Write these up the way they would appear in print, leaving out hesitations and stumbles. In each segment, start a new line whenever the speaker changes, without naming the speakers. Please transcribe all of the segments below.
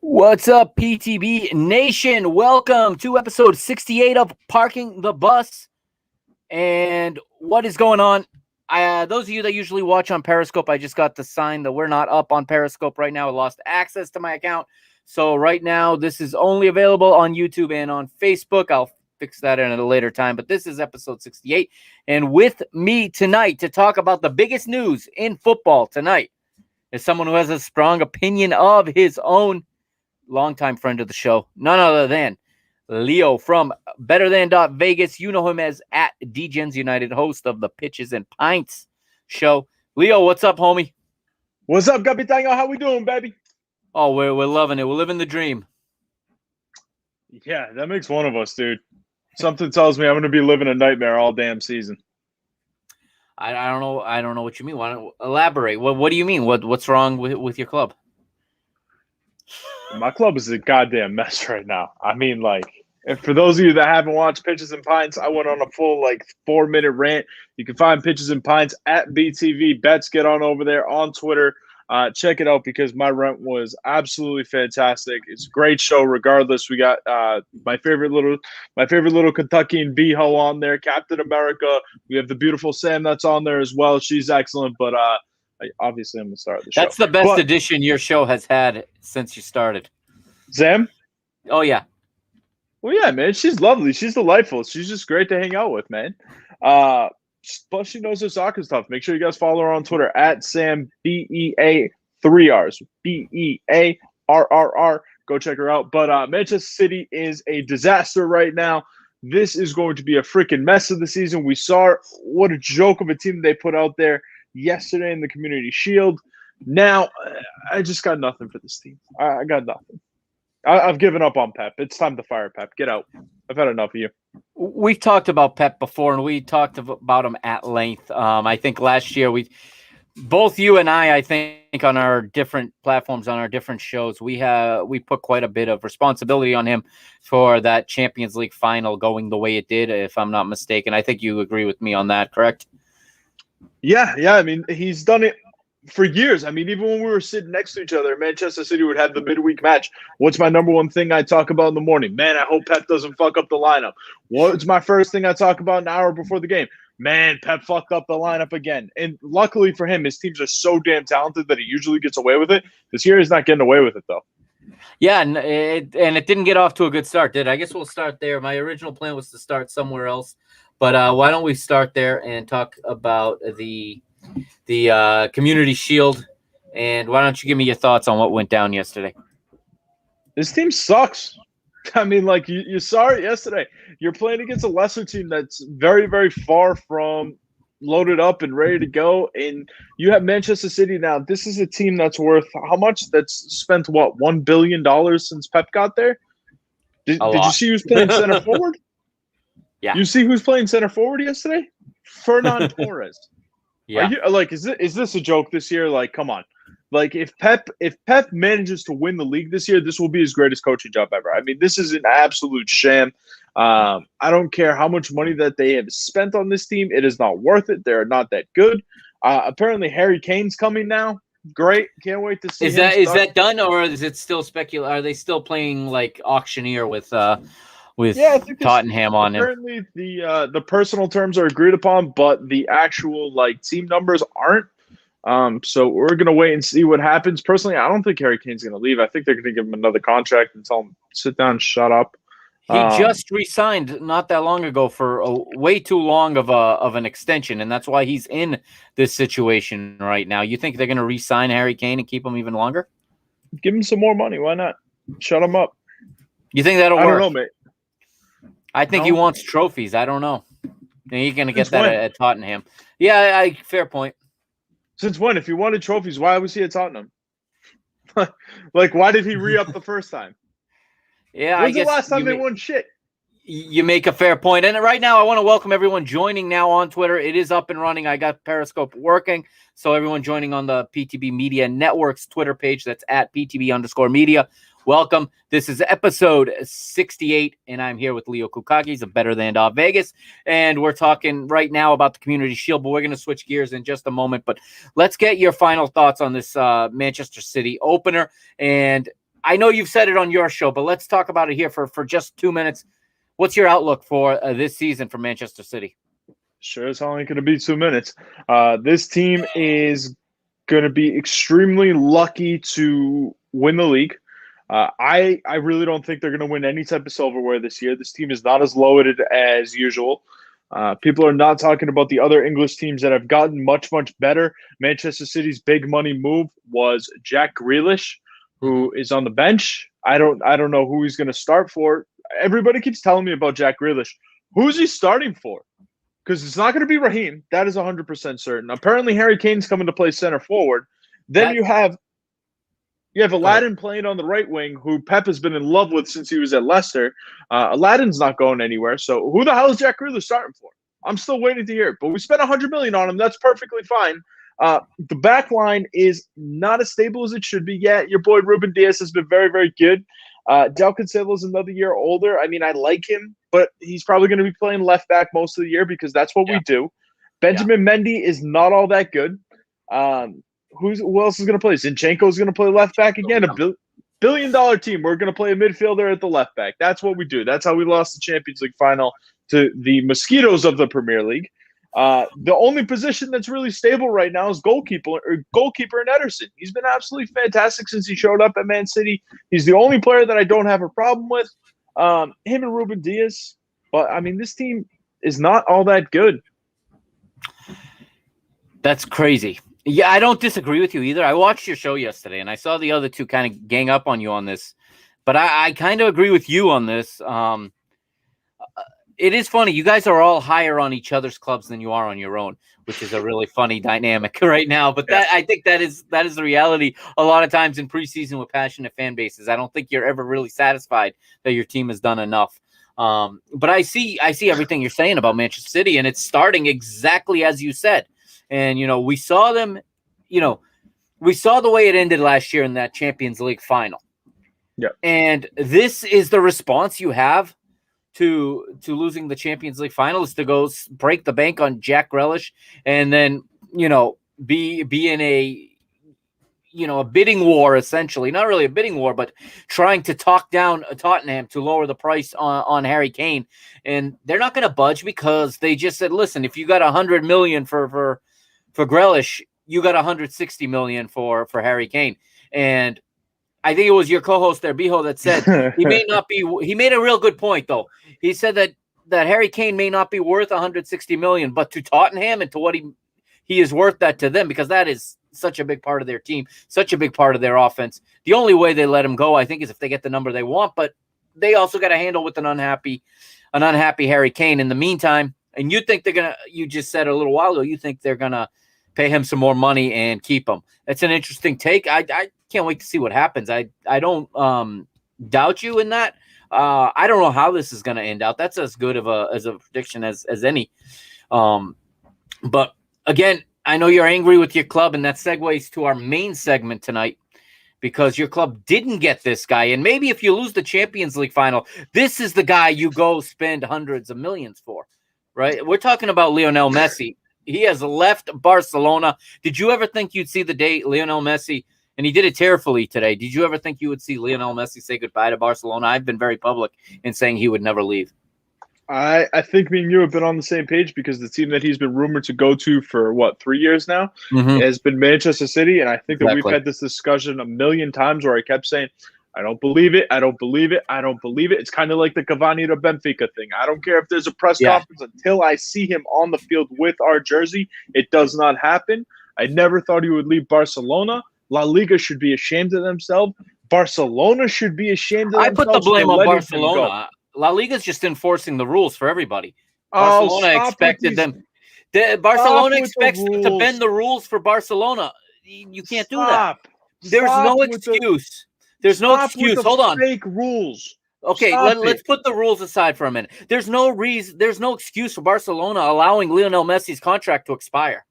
What's up, PTB Nation? Welcome to episode 68 of Parking the Bus. And what is going on? Those of you that usually watch on Periscope, I just got the sign that we're not up on Periscope right now. I lost access to my account. So right now, this is only available on YouTube and on Facebook. I'll fix that in at a later time. But this is episode 68. And with me tonight to talk about the biggest news in football tonight is someone who has a strong opinion of his own. Longtime friend of the show, none other than Leo from Better Than Vegas. You know him as at DGens United, host of the Pitches and Pints show. Leo, what's up, homie?
What's up, Capitano? How we doing, baby?
Oh, we're loving it. We're living the dream.
Yeah, that makes one of us, dude. Something tells me I'm going to be living a nightmare all damn season.
I don't know. I don't know what you mean. Why don't elaborate? What do you mean? What's wrong with your club?
My club is a goddamn mess right now. I mean, and for those of you that haven't watched Pitches and Pints, I went on a full 4-minute rant. You can find Pitches and Pints at BTV Bets. Get on over there on Twitter. Check it out because my rant was absolutely fantastic. It's a great show regardless. We got my favorite little Kentuckian B-ho on there, Captain America. We have the beautiful Sam that's on there as well. She's excellent, but obviously I'm going to start the show.
That's the best edition your show has had since you started.
Sam?
Oh, yeah.
Well, yeah, man. She's lovely. She's delightful. She's just great to hang out with, man. Plus, she knows her soccer stuff. Make sure you guys follow her on Twitter at Sam BEA 3 R's. BEARRR. Go check her out. But Manchester City is a disaster right now. This is going to be a freaking mess of the season. We saw what a joke of a team they put out there yesterday in the Community Shield. Now, I just got nothing for this team. I got nothing. I've given up on Pep. It's time to fire Pep. Get out. I've had enough of you.
We've talked about Pep before, and we talked about him at length. I think last year both you and I think on our different platforms, on our different shows, we put quite a bit of responsibility on him for that Champions League final going the way it did, if I'm not mistaken. I think you agree with me on that, correct?
Yeah. I mean, he's done it for years. I mean, even when we were sitting next to each other, Manchester City would have the midweek match. What's my number one thing I talk about in the morning? Man, I hope Pep doesn't fuck up the lineup. What's my first thing I talk about an hour before the game? Man, Pep fucked up the lineup again. And luckily for him, his teams are so damn talented that he usually gets away with it. This year he's not getting away with it, though.
Yeah, and it didn't get off to a good start, did it? I guess we'll start there. My original plan was to start somewhere else. But why don't we start there and talk about the Community Shield, and why don't you give me your thoughts on what went down yesterday?
This team sucks. I mean, you saw it yesterday. You're playing against a lesser team that's very, very far from loaded up and ready to go, and you have Manchester City now. This is a team that's worth how much? That's spent, what, $1 billion since Pep got there? Did you see who's playing center forward?
Yeah.
You see who's playing center forward yesterday? Fernan Torres.
Yeah.
Is this a joke this year? Come on. If Pep manages to win the league this year, this will be his greatest coaching job ever. I mean, this is an absolute sham. I don't care how much money that they have spent on this team. It is not worth it. They're not that good. Apparently, Harry Kane's coming now. Great. Can't wait to see
Is that done, or is it still speculation? Are they still playing auctioneer with Tottenham on him?
Apparently, the personal terms are agreed upon, but the actual team numbers aren't. So we're gonna wait and see what happens. Personally, I don't think Harry Kane's gonna leave. I think they're gonna give him another contract and tell him sit down, shut up.
He just re-signed not that long ago for way too long of an extension, and that's why he's in this situation right now. You think they're gonna re-sign Harry Kane and keep him even longer?
Give him some more money. Why not? Shut him up.
You think that'll work?
I don't know, mate.
I think he wants trophies. I don't know. And he's going to get that at Tottenham. Yeah, fair point.
Since when? If he wanted trophies, why was he at Tottenham? Why did he re-up the first time?
Yeah,
When's the last time they won shit?
You make a fair point. And right now, I want to welcome everyone joining now on Twitter. It is up and running. I got Periscope working. So everyone joining on the PTB Media Network's Twitter page, that's at PTB_media. Welcome. This is episode 68, and I'm here with Leo Kukakis of Better Than Vegas, and we're talking right now about the Community Shield, but we're going to switch gears in just a moment. But let's get your final thoughts on this Manchester City opener. And I know you've said it on your show, but let's talk about it here for just 2 minutes. What's your outlook for this season for Manchester City?
Sure, it's only going to be 2 minutes. This team is going to be extremely lucky to win the league. I really don't think they're going to win any type of silverware this year. This team is not as loaded as usual. People are not talking about the other English teams that have gotten much, much better. Manchester City's big money move was Jack Grealish, who is on the bench. I don't know who he's going to start for. Everybody keeps telling me about Jack Grealish. Who's he starting for? Because it's not going to be Raheem. That is 100% certain. Apparently, Harry Kane's coming to play center forward. Then you have Aladdin playing on the right wing, who Pep has been in love with since he was at Leicester. Aladdin's not going anywhere. So who the hell is Jack Grealish starting for? I'm still waiting to hear it. But we spent $100 million on him. That's perfectly fine. The back line is not as stable as it should be yet. Your boy Ruben Diaz has been very, very good. Del Cancelo's another year older. I mean, I like him, but he's probably going to be playing left back most of the year because that's what we do. Benjamin Mendy is not all that good. Who else is going to play? Zinchenko is going to play left back again. $1 billion team. We're going to play a midfielder at the left back. That's what we do. That's how we lost the Champions League final to the Mosquitoes of the Premier League. The only position that's really stable right now is goalkeeper and Ederson. He's been absolutely fantastic since he showed up at Man City. He's the only player that I don't have a problem with. Him and Ruben Diaz. But, I mean, this team is not all that good.
That's crazy. Yeah, I don't disagree with you either. I watched your show yesterday, and I saw the other two kind of gang up on you on this. But I kind of agree with you on this. It is funny. You guys are all higher on each other's clubs than you are on your own, which is a really funny dynamic right now. But I think that is the reality a lot of times in preseason with passionate fan bases. I don't think you're ever really satisfied that your team has done enough. But I see everything you're saying about Manchester City, and it's starting exactly as you said. And, we saw them, we saw the way it ended last year in that Champions League final.
Yeah. And
this is the response you have to losing the Champions League final, is to go break the bank on Jack Grealish and then, be in a bidding war, essentially. Not really a bidding war, but trying to talk down Tottenham to lower the price on Harry Kane. And they're not going to budge because they just said, listen, if you got $100 million for Grealish, you got $160 million for Harry Kane. And I think it was your co-host there, Biho, that said he may not be. He made a real good point, though. He said that Harry Kane may not be worth $160 million, but to Tottenham and to what he is worth that to them, because that is such a big part of their team, such a big part of their offense. The only way they let him go, I think, is if they get the number they want. But they also got to handle with an unhappy Harry Kane in the meantime. And you think they're gonna? You just said a little while ago, you think they're gonna pay him some more money and keep him. That's an interesting take. I can't wait to see what happens. I don't doubt you in that. I don't know how this is going to end out. That's as good of a prediction as any. But again, I know you're angry with your club, and that segues to our main segment tonight, because your club didn't get this guy. And maybe if you lose the Champions League final, this is the guy you go spend hundreds of millions for, right? We're talking about Lionel Messi. He has left Barcelona. Did you ever think you'd see the day Lionel Messi, and he did it tearfully today, did you ever think you would see Lionel Messi say goodbye to Barcelona? I've been very public in saying he would never leave.
I think me and you have been on the same page, because the team that he's been rumored to go to for, 3 years now has been Manchester City. And I think that we've had this discussion a million times where I kept saying, I don't believe it. I don't believe it. I don't believe it. It's kind of like the Cavani to Benfica thing. I don't care if there's a press conference until I see him on the field with our jersey. It does not happen. I never thought he would leave Barcelona. La Liga should be ashamed of themselves. Barcelona should be ashamed of themselves.
I put the blame on Barcelona. La Liga's just enforcing the rules for everybody. Barcelona expected them. Barcelona expects them to bend the rules for Barcelona. You can't do that. There's no excuse. There's no excuse. Hold on.
Fake rules.
Okay, let's put the rules aside for a minute. There's no reason. There's no excuse for Barcelona allowing Lionel Messi's contract to expire.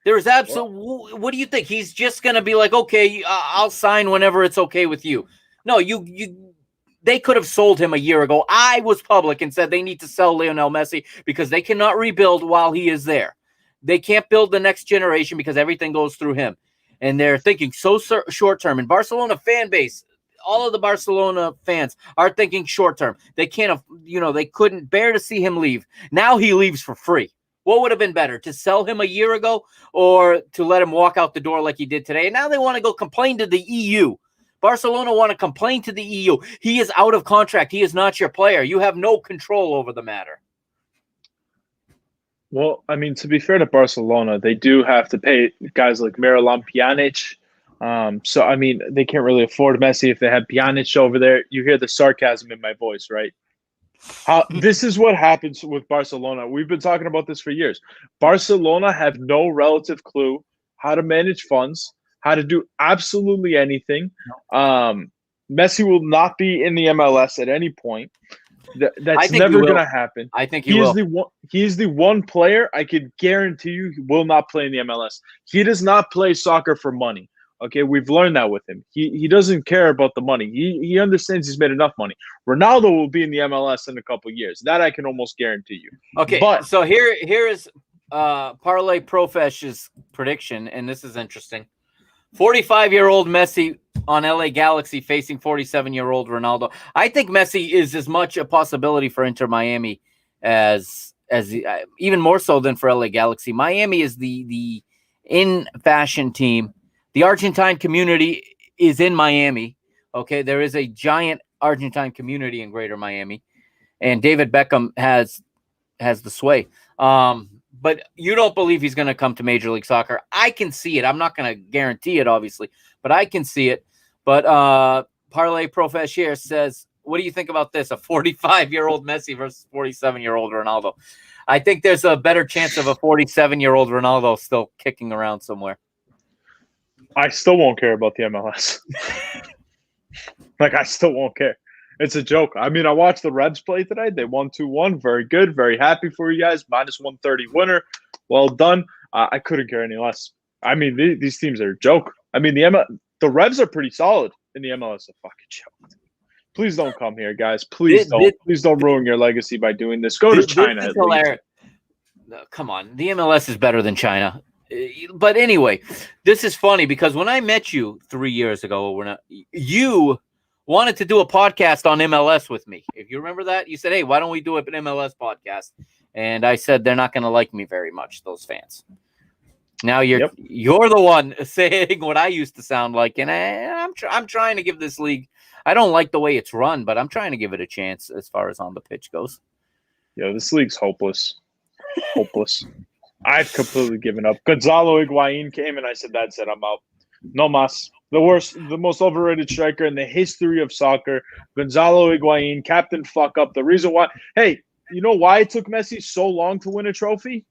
There is absolutely. What do you think? He's just going to be like, okay, I'll sign whenever it's okay with you. No, they could have sold him a year ago. I was public and said they need to sell Lionel Messi because they cannot rebuild while he is there. They can't build the next generation because everything goes through him. and they're thinking so short term. And Barcelona fan base, all of the Barcelona fans are thinking short term. They can't, they couldn't bear to see him leave. Now he leaves for free. What would have been better, to sell him a year ago or to let him walk out the door like he did today? And now they want to go complain to the EU. Barcelona want to complain to the EU. He is out of contract. He is not your player. You have no control over the matter.
Well, I mean, to be fair to Barcelona, they do have to pay guys like Miralem Pjanic. So, I mean, they can't really afford Messi if they have Pjanic over there. You hear the sarcasm in my voice, right? This is what happens with Barcelona. We've been talking about this for years. Barcelona have no relative clue how to manage funds, how to do absolutely anything. Messi will not be in the MLS at any point. That's never going to happen.
I think he will.
He is the one player I could guarantee you he will not play in the MLS. He does not play soccer for money. Okay, we've learned that with him. He doesn't care about the money. He understands he's made enough money. Ronaldo will be in the MLS in a couple of years. That I can almost guarantee you.
Okay, but so here is Parlay Profesh's prediction, and this is interesting. 45-year-old Messi on LA Galaxy facing 47-year-old Ronaldo. I think Messi is as much a possibility for Inter Miami as even more so than for LA Galaxy. Miami is the in fashion team. The Argentine community is in Miami. Okay, there is a giant Argentine community in Greater Miami, and David Beckham has the sway. But you don't believe he's going to come to Major League Soccer. I can see it. I'm not going to guarantee it, obviously, but I can see it. But Parlay Profesh here says, what do you think about this? A 45-year-old Messi versus 47-year-old Ronaldo. I think there's a better chance of a 47-year-old Ronaldo still kicking around somewhere.
I still won't care about the MLS. I still won't care. It's a joke. I mean, I watched the Reds play today. They won 2-1. Very good. Very happy for you guys. -130 winner. Well done. I couldn't care any less. I mean, these teams are a joke. I mean, the Revs are pretty solid in the MLS. A fucking joke. Please don't come here, guys. Please don't. Please don't ruin your legacy by doing this. Go to China.
Come on. The MLS is better than China. But anyway, this is funny because when I met you 3 years ago, you wanted to do a podcast on MLS with me. If you remember that, you said, hey, why don't we do an MLS podcast? And I said, they're not going to like me very much, those fans. Now you're the one saying what I used to sound like. And I'm trying to give this league, I don't like the way it's run, but I'm trying to give it a chance as far as on the pitch goes.
Yo, this league's hopeless. Hopeless. I've completely given up. Gonzalo Higuain came and I said, that's it, I'm out. No mas. The most overrated striker in the history of soccer. Gonzalo Higuain, captain fuck up. The reason why, hey, you know why it took Messi so long to win a trophy?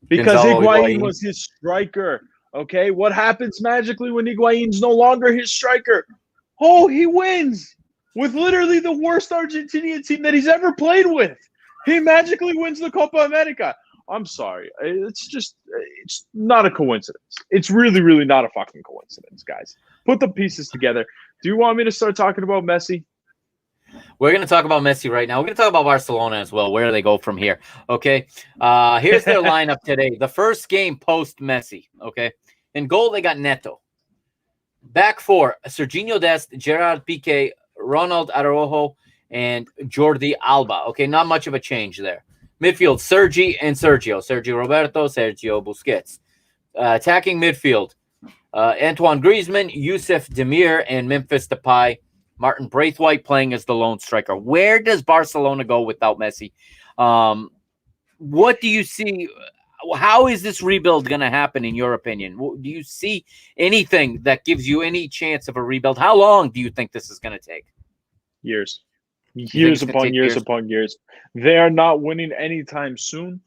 Because Higuain was his striker. Okay, what happens magically when Higuain's no longer his striker? Oh, he wins with literally the worst Argentinian team that he's ever played with. He magically wins the Copa America. I'm sorry. It's not a coincidence. It's really, really not a fucking coincidence, guys. Put the pieces together. Do you want me to start talking about Messi?
We're going to talk about Messi right now. We're going to talk about Barcelona as well. Where do they go from here? Okay. Here's their lineup today. The first game post Messi. Okay. In goal, they got Neto. Back four, Serginho Dest, Gerard Piqué, Ronald Araujo, and Jordi Alba. Okay. Not much of a change there. Midfield, Sergio Roberto, Sergio Busquets. Attacking midfield, Antoine Griezmann, Youssef Demir, and Memphis Depay. Martin Braithwaite playing as the lone striker. Where does Barcelona go without Messi? What do you see? How is this rebuild going to happen, in your opinion? Do you see anything that gives you any chance of a rebuild? How long do you think this is going to take?
Years. Years upon years upon years. They are not winning anytime soon.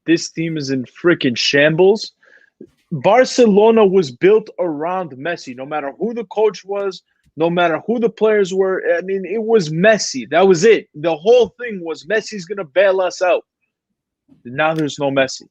This team is in freaking shambles. Barcelona was built around Messi. No matter who the coach was, no matter who the players were, I mean, it was Messi. That was it. The whole thing was Messi's going to bail us out. Now there's no Messi.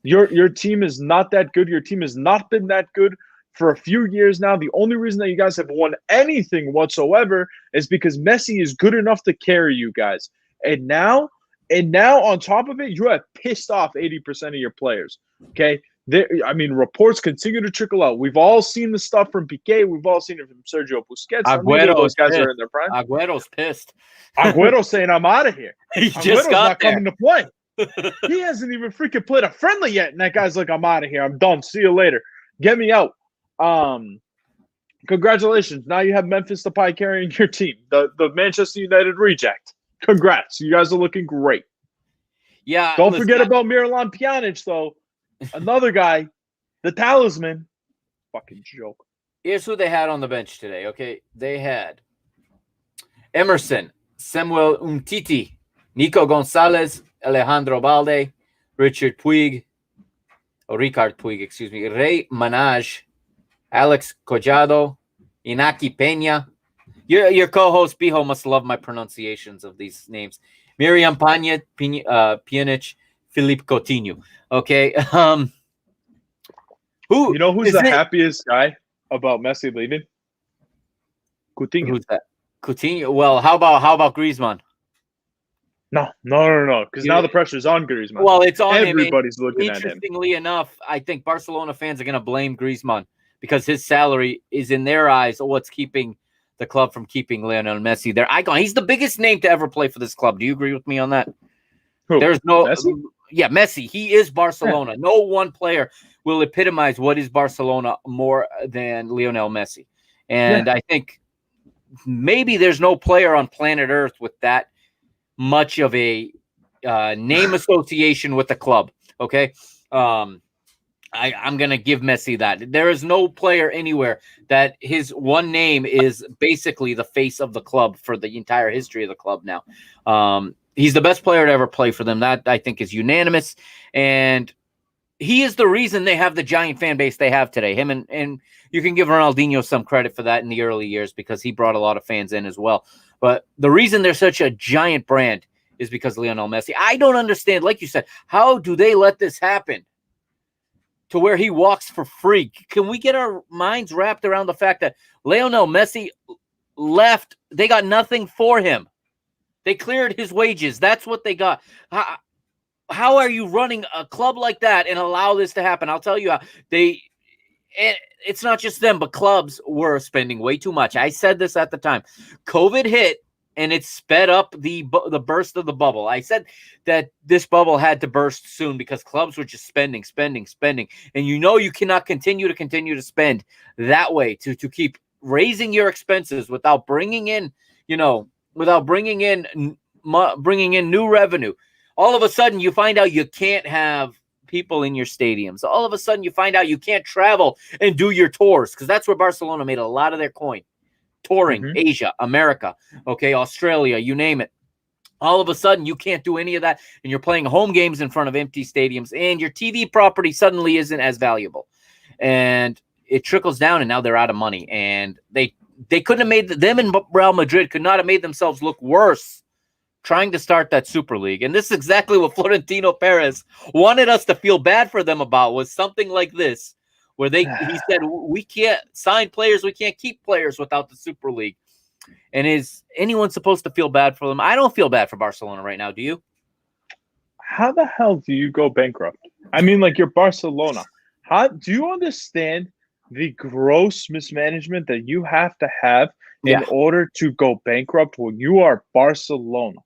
Your team is not that good. Your team has not been that good for a few years now. The only reason that you guys have won anything whatsoever is because Messi is good enough to carry you guys. And now on top of it, you have pissed off 80% of your players. Okay? I mean, reports continue to trickle out. We've all seen the stuff from Piqué. We've all seen it from Sergio Busquets. Neither of those guys are in their prime.
Agüero's pissed.
Agüero's saying, I'm out of here.
He just got
not
there.
coming to play. He hasn't even freaking played a friendly yet. And that guy's like, I'm out of here. I'm done. See you later. Get me out. Congratulations. Now you have Memphis Depay carrying your team. The Manchester United reject. Congrats. You guys are looking great.
Yeah.
Don't forget about Miralem Pjanic, though. Another guy, the talisman. Fucking joke.
Here's who they had on the bench today, okay? They had Emerson, Samuel Umtiti, Nico Gonzalez, Alejandro Balde, Ricard Puig, Ray Manaj, Alex Collado, Inaki Peña. Your co-host, Pijo, must love my pronunciations of these names. Miriam Pjanic, Philippe Coutinho. Okay.
Who's the happiest guy about Messi leaving? Coutinho.
Who's that? Coutinho. Well, how about Griezmann?
No. Because now the pressure's on Griezmann.
Well, it's on
Everybody's looking at him.
Interestingly enough, I think Barcelona fans are going to blame Griezmann because his salary is, in their eyes, what's keeping the club from keeping Lionel Messi their icon. He's the biggest name to ever play for this club. Do you agree with me on that?
Who?
There's no
Messi?
Yeah, Messi. He is Barcelona. No one player will epitomize what is Barcelona more than Lionel Messi. And I think maybe there's no player on planet Earth with that much of a name association with the club. Okay. I'm going to give Messi that. There is no player anywhere that his one name is basically the face of the club for the entire history of the club now. He's the best player to ever play for them. That, I think, is unanimous. And he is the reason they have the giant fan base they have today. Him and you can give Ronaldinho some credit for that in the early years because he brought a lot of fans in as well. But the reason they're such a giant brand is because of Lionel Messi. I don't understand, like you said, how do they let this happen to where he walks for free? Can we get our minds wrapped around the fact that Lionel Messi left? They got nothing for him. They cleared his wages. That's what they got. How are you running a club like that and allow this to happen? I'll tell you how. It's not just them, but clubs were spending way too much. I said this at the time. COVID hit, and it sped up the burst of the bubble. I said that this bubble had to burst soon because clubs were just spending. And you cannot continue to spend that way to keep raising your expenses without bringing in new revenue. All of a sudden, you find out you can't have people in your stadiums. All of a sudden, you find out you can't travel and do your tours because that's where Barcelona made a lot of their coin. Touring, Asia, America, okay, Australia, you name it. All of a sudden, you can't do any of that, and you're playing home games in front of empty stadiums, and your TV property suddenly isn't as valuable. And it trickles down, and now they're out of money. And they couldn't have made them and Real Madrid could not have made themselves look worse trying to start that Super League. And this is exactly what Florentino Perez wanted us to feel bad for them about, was something like this, where he said, we can't sign players, we can't keep players without the Super League. And is anyone supposed to feel bad for them? I don't feel bad for Barcelona right now. Do you?
How the hell do you go bankrupt? I mean, like, you're Barcelona. How do you understand the gross mismanagement that you have to have in order to go bankrupt when you are Barcelona?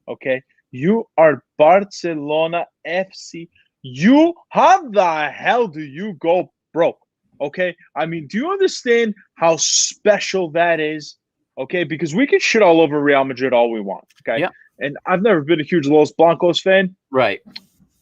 Okay, you are Barcelona FC. How the hell do you go broke? Okay, I mean, do you understand how special that is? Okay, because we can shit all over Real Madrid all we want. Okay, and I've never been a huge Los Blancos fan.
Right.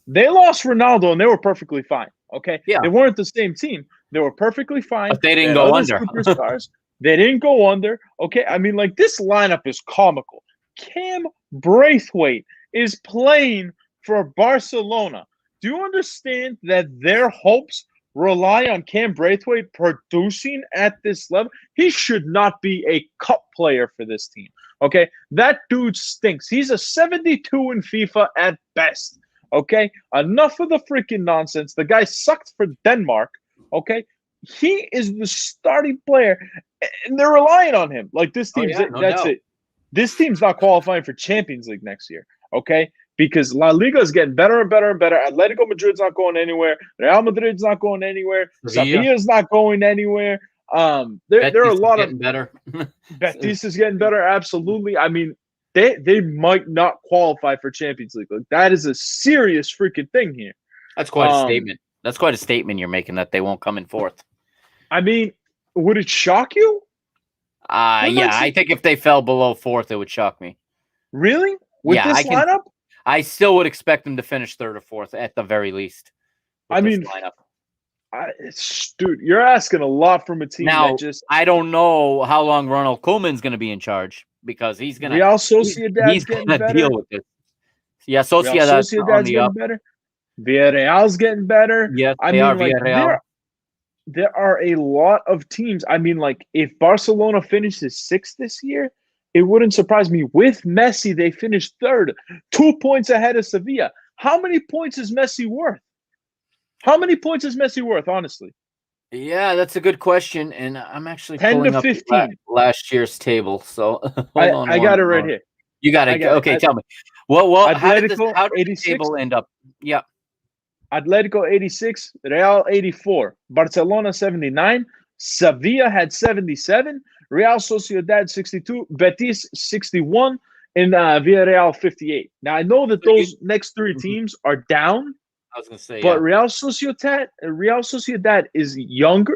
They lost Ronaldo and they were perfectly fine. Okay,
yeah,
they weren't the same team. They were perfectly fine.
But they didn't go under.
Superstars. They didn't go under. Okay, I mean, like, this lineup is comical. Cam Braithwaite is playing for Barcelona. Do you understand that their hopes rely on Cam Braithwaite producing at this level? He should not be a cup player for this team. Okay, that dude stinks. He's a 72 in FIFA at best. Okay, enough of the freaking nonsense. The guy sucked for Denmark. Okay, he is the starting player, and they're relying on him. Like, this team's it. This team's not qualifying for Champions League next year. Okay, because La Liga is getting better and better and better. Atletico Madrid's not going anywhere. Real Madrid's not going anywhere. Sevilla's not going anywhere. There are a lot of
better.
Betis is getting better. Absolutely. I mean, they might not qualify for Champions League. Like, that is a serious freaking thing here.
That's quite a statement. That's quite a statement you're making that they won't come in fourth.
I mean, would it shock you?
Yeah, I think if they fell below fourth, it would shock me.
Really? With this lineup?
I still would expect them to finish third or fourth at the very least.
I mean, dude, you're asking a lot from a team
now,
that
I don't know how long Ronald Koeman's going to be in charge because he's going to
Real Sociedad's getting better.
Deal with this. Yeah, Sociedad's
getting better. Villarreal's getting better.
Yes, Villarreal.
There are a lot of teams. I mean, like, if Barcelona finishes sixth this year, it wouldn't surprise me. With Messi, they finished third, 2 points ahead of Sevilla. How many points is Messi worth? How many points is Messi worth, honestly?
Yeah, that's a good question, and I'm actually
10
pulling
to 15
up last year's table. So
I got it right here.
You got it. Okay, tell me. Well, how did the table end up? Yeah.
Atletico 86, Real 84, Barcelona 79, Sevilla had 77, Real Sociedad 62, Betis 61, and Villarreal 58. Now, I know that those next three teams are down.
I was going to say,
but Real Sociedad is young.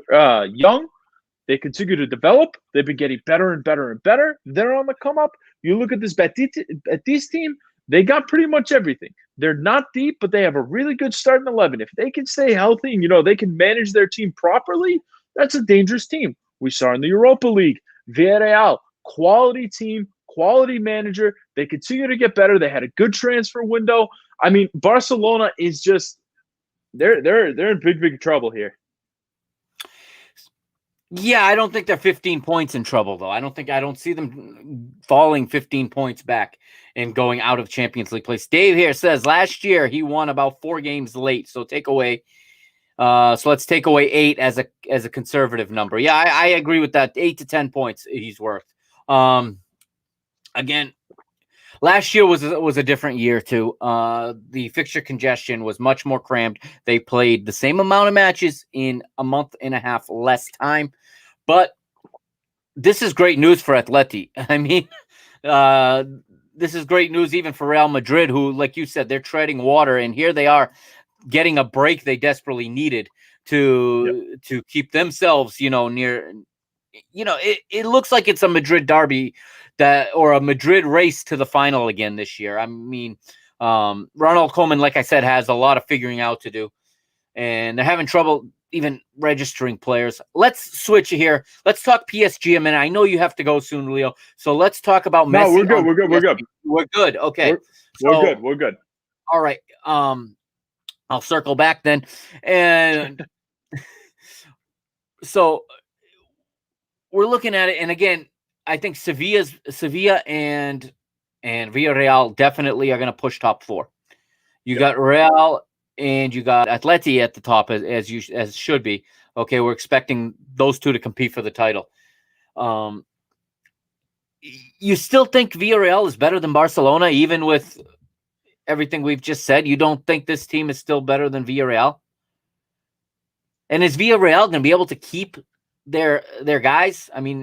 They continue to develop. They've been getting better and better and better. They're on the come up. You look at this Betis team, they got pretty much everything. They're not deep, but they have a really good starting 11. If they can stay healthy and, they can manage their team properly, that's a dangerous team. We saw in the Europa League, Villarreal, quality team, quality manager. They continue to get better. They had a good transfer window. I mean, Barcelona is just they're in big trouble here.
Yeah, I don't think they're 15 points in trouble, though. I don't see them falling 15 points back and going out of Champions League place. Dave here says last year he won about 4 games late. So let's take away 8 as a conservative number. Yeah, I agree with that. 8 to 10 points he's worth. Again, last year was a different year too. The fixture congestion was much more crammed. They played the same amount of matches in a month and a half less time. But this is great news for Atleti. I mean, this is great news even for Real Madrid, who, like you said, they're treading water, and here they are getting a break they desperately needed to keep themselves, near. It looks like it's a Madrid derby or a Madrid race to the final again this year. I mean, Ronald Koeman, like I said, has a lot of figuring out to do, and they're having trouble even registering players. Let's switch here. Let's talk PSG a minute. I know you have to go soon, Leo. So let's talk about Messi.
No, we're good.
We're good. Okay.
We're good.
All right. I'll circle back then. And so we're looking at it. And again, I think Sevilla and Villarreal definitely are going to push top 4. You got Real and you got Atleti at the top as should be. Okay, we're expecting those two to compete for the title. You still think Villarreal is better than Barcelona, even with everything we've just said? You don't think this team is still better than Villarreal? And is Villarreal going to be able to keep their guys? I mean,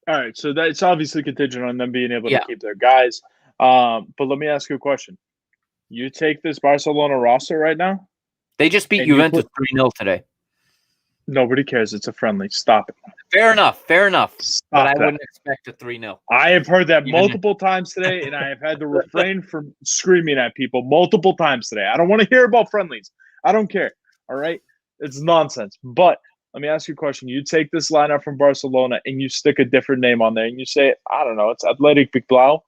all right, so that's obviously contingent on them being able to keep their guys. But let me ask you a question. You take this Barcelona roster right now?
They just beat Juventus 3-0 today.
Nobody cares. It's a friendly. Stop it.
Fair enough. But I
that.
wouldn't expect a 3-0.
I have heard that multiple times today, and I have had to refrain from screaming at people multiple times today. I don't want to hear about friendlies. I don't care. All right? It's nonsense. But let me ask you a question. You take this lineup from Barcelona and you stick a different name on there and you say, I don't know, it's Athletic Bilbao.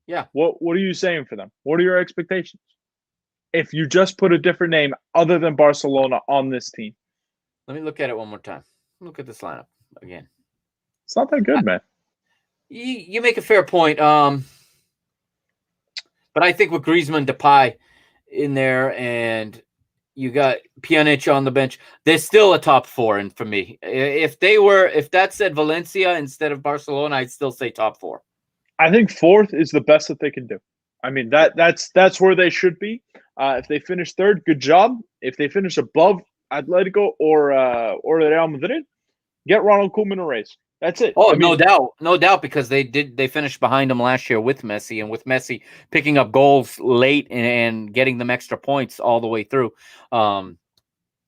Yeah.
What are you saying for them? What are your expectations? If you just put a different name other than Barcelona on this team.
Let me look at it one more time. Look at this lineup again.
It's not that good, man.
You make a fair point. But I think with Griezmann, Depay in there, and you got Pjanic on the bench, they're still a top 4. And for me, if that said Valencia instead of Barcelona, I'd still say top 4.
I think fourth is the best that they can do. I mean that's where they should be. If they finish third, good job. If they finish above Atletico or Real Madrid, get Ronald Koeman a raise. That's it.
Oh,
I mean,
no doubt, because they finished behind him last year with Messi, and with Messi picking up goals late and getting them extra points all the way through.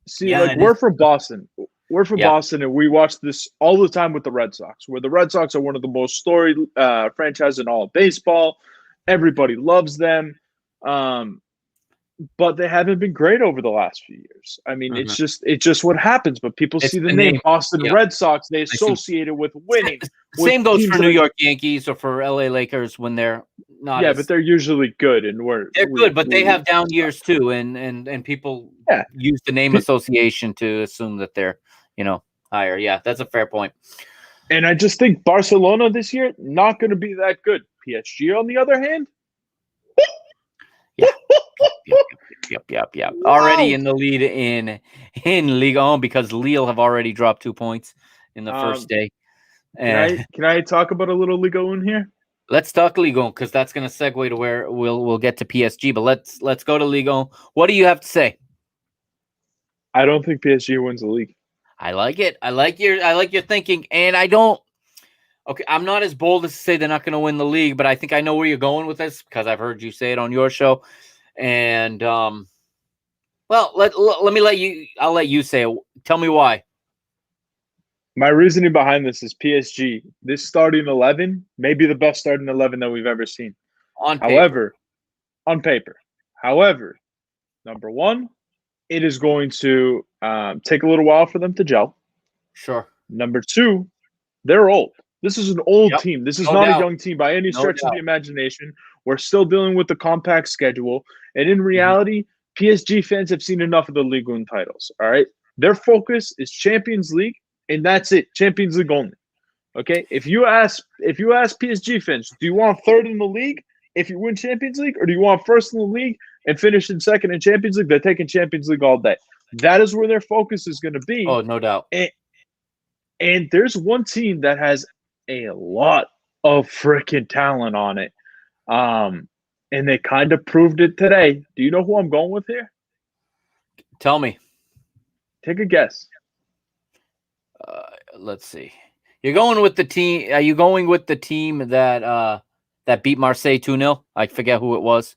see,
Yeah,
like
it
we're
is.
from Boston. We're from
Yeah.
Boston, and we watch this all the time with the Red Sox, where the Red Sox are one of the most storied franchises in all of baseball. Everybody loves them. Um, but they haven't been great over the last few years. I mean,
Mhm.
it's just what happens. But people
It's
see the
the
name
name.
Boston
Yeah.
Red Sox, they
I see.
associate it with winning, with
Same goes
teams
for
that
New
are,
York Yankees or for LA Lakers when they're not
yeah, but
as
they're usually good, and
they're good, but they have down years too, and people
yeah.
use the name association to assume that they're higher. Yeah, that's a fair point.
And I just think Barcelona this year not going to be that good. PSG, on the other hand,
Yeah. Yep. Already in the lead in Ligue 1 because Lille have already dropped 2 points in the first day.
Can I talk about a little Liga in here?
Let's talk Ligue 1 because that's going to segue to where we'll get to PSG. But let's go to Ligue 1. What do you have to say?
I don't think PSG wins the league.
I like it. I like your thinking, and I don't. Okay, I'm not as bold as to say they're not going to win the league, but I think I know where you're going with this because I've heard you say it on your show. And well, let me let you. I'll let you say it. Tell me why.
My reasoning behind this is PSG. This starting 11 may be the best starting 11 that we've ever seen.
On paper.
However, on paper. However, number one, it is going to take a little while for them to gel.
Sure.
Number two, they're old. This is an old
Yep.
team. This is
No
not
doubt.
a young team by any
No
stretch of
doubt.
the imagination. We're still dealing with the compact schedule. And in
Mm-hmm.
reality, PSG fans have seen enough of the Ligue 1 titles. All right. Their focus is Champions League, and that's it. Champions League only. Okay. If you ask PSG fans, do you want third in the league if you win Champions League, or do you want first in the league and finish in second in Champions League? They're taking Champions League all day. That is where their focus is going to be.
Oh, no doubt.
And there's one team that has a lot of freaking talent on it. And they kind of proved it today. Do you know who I'm going with here?
Tell me.
Take a guess.
Let's see. You're going with the team. Are you going with the team that beat Marseille 2-0? I forget who it was.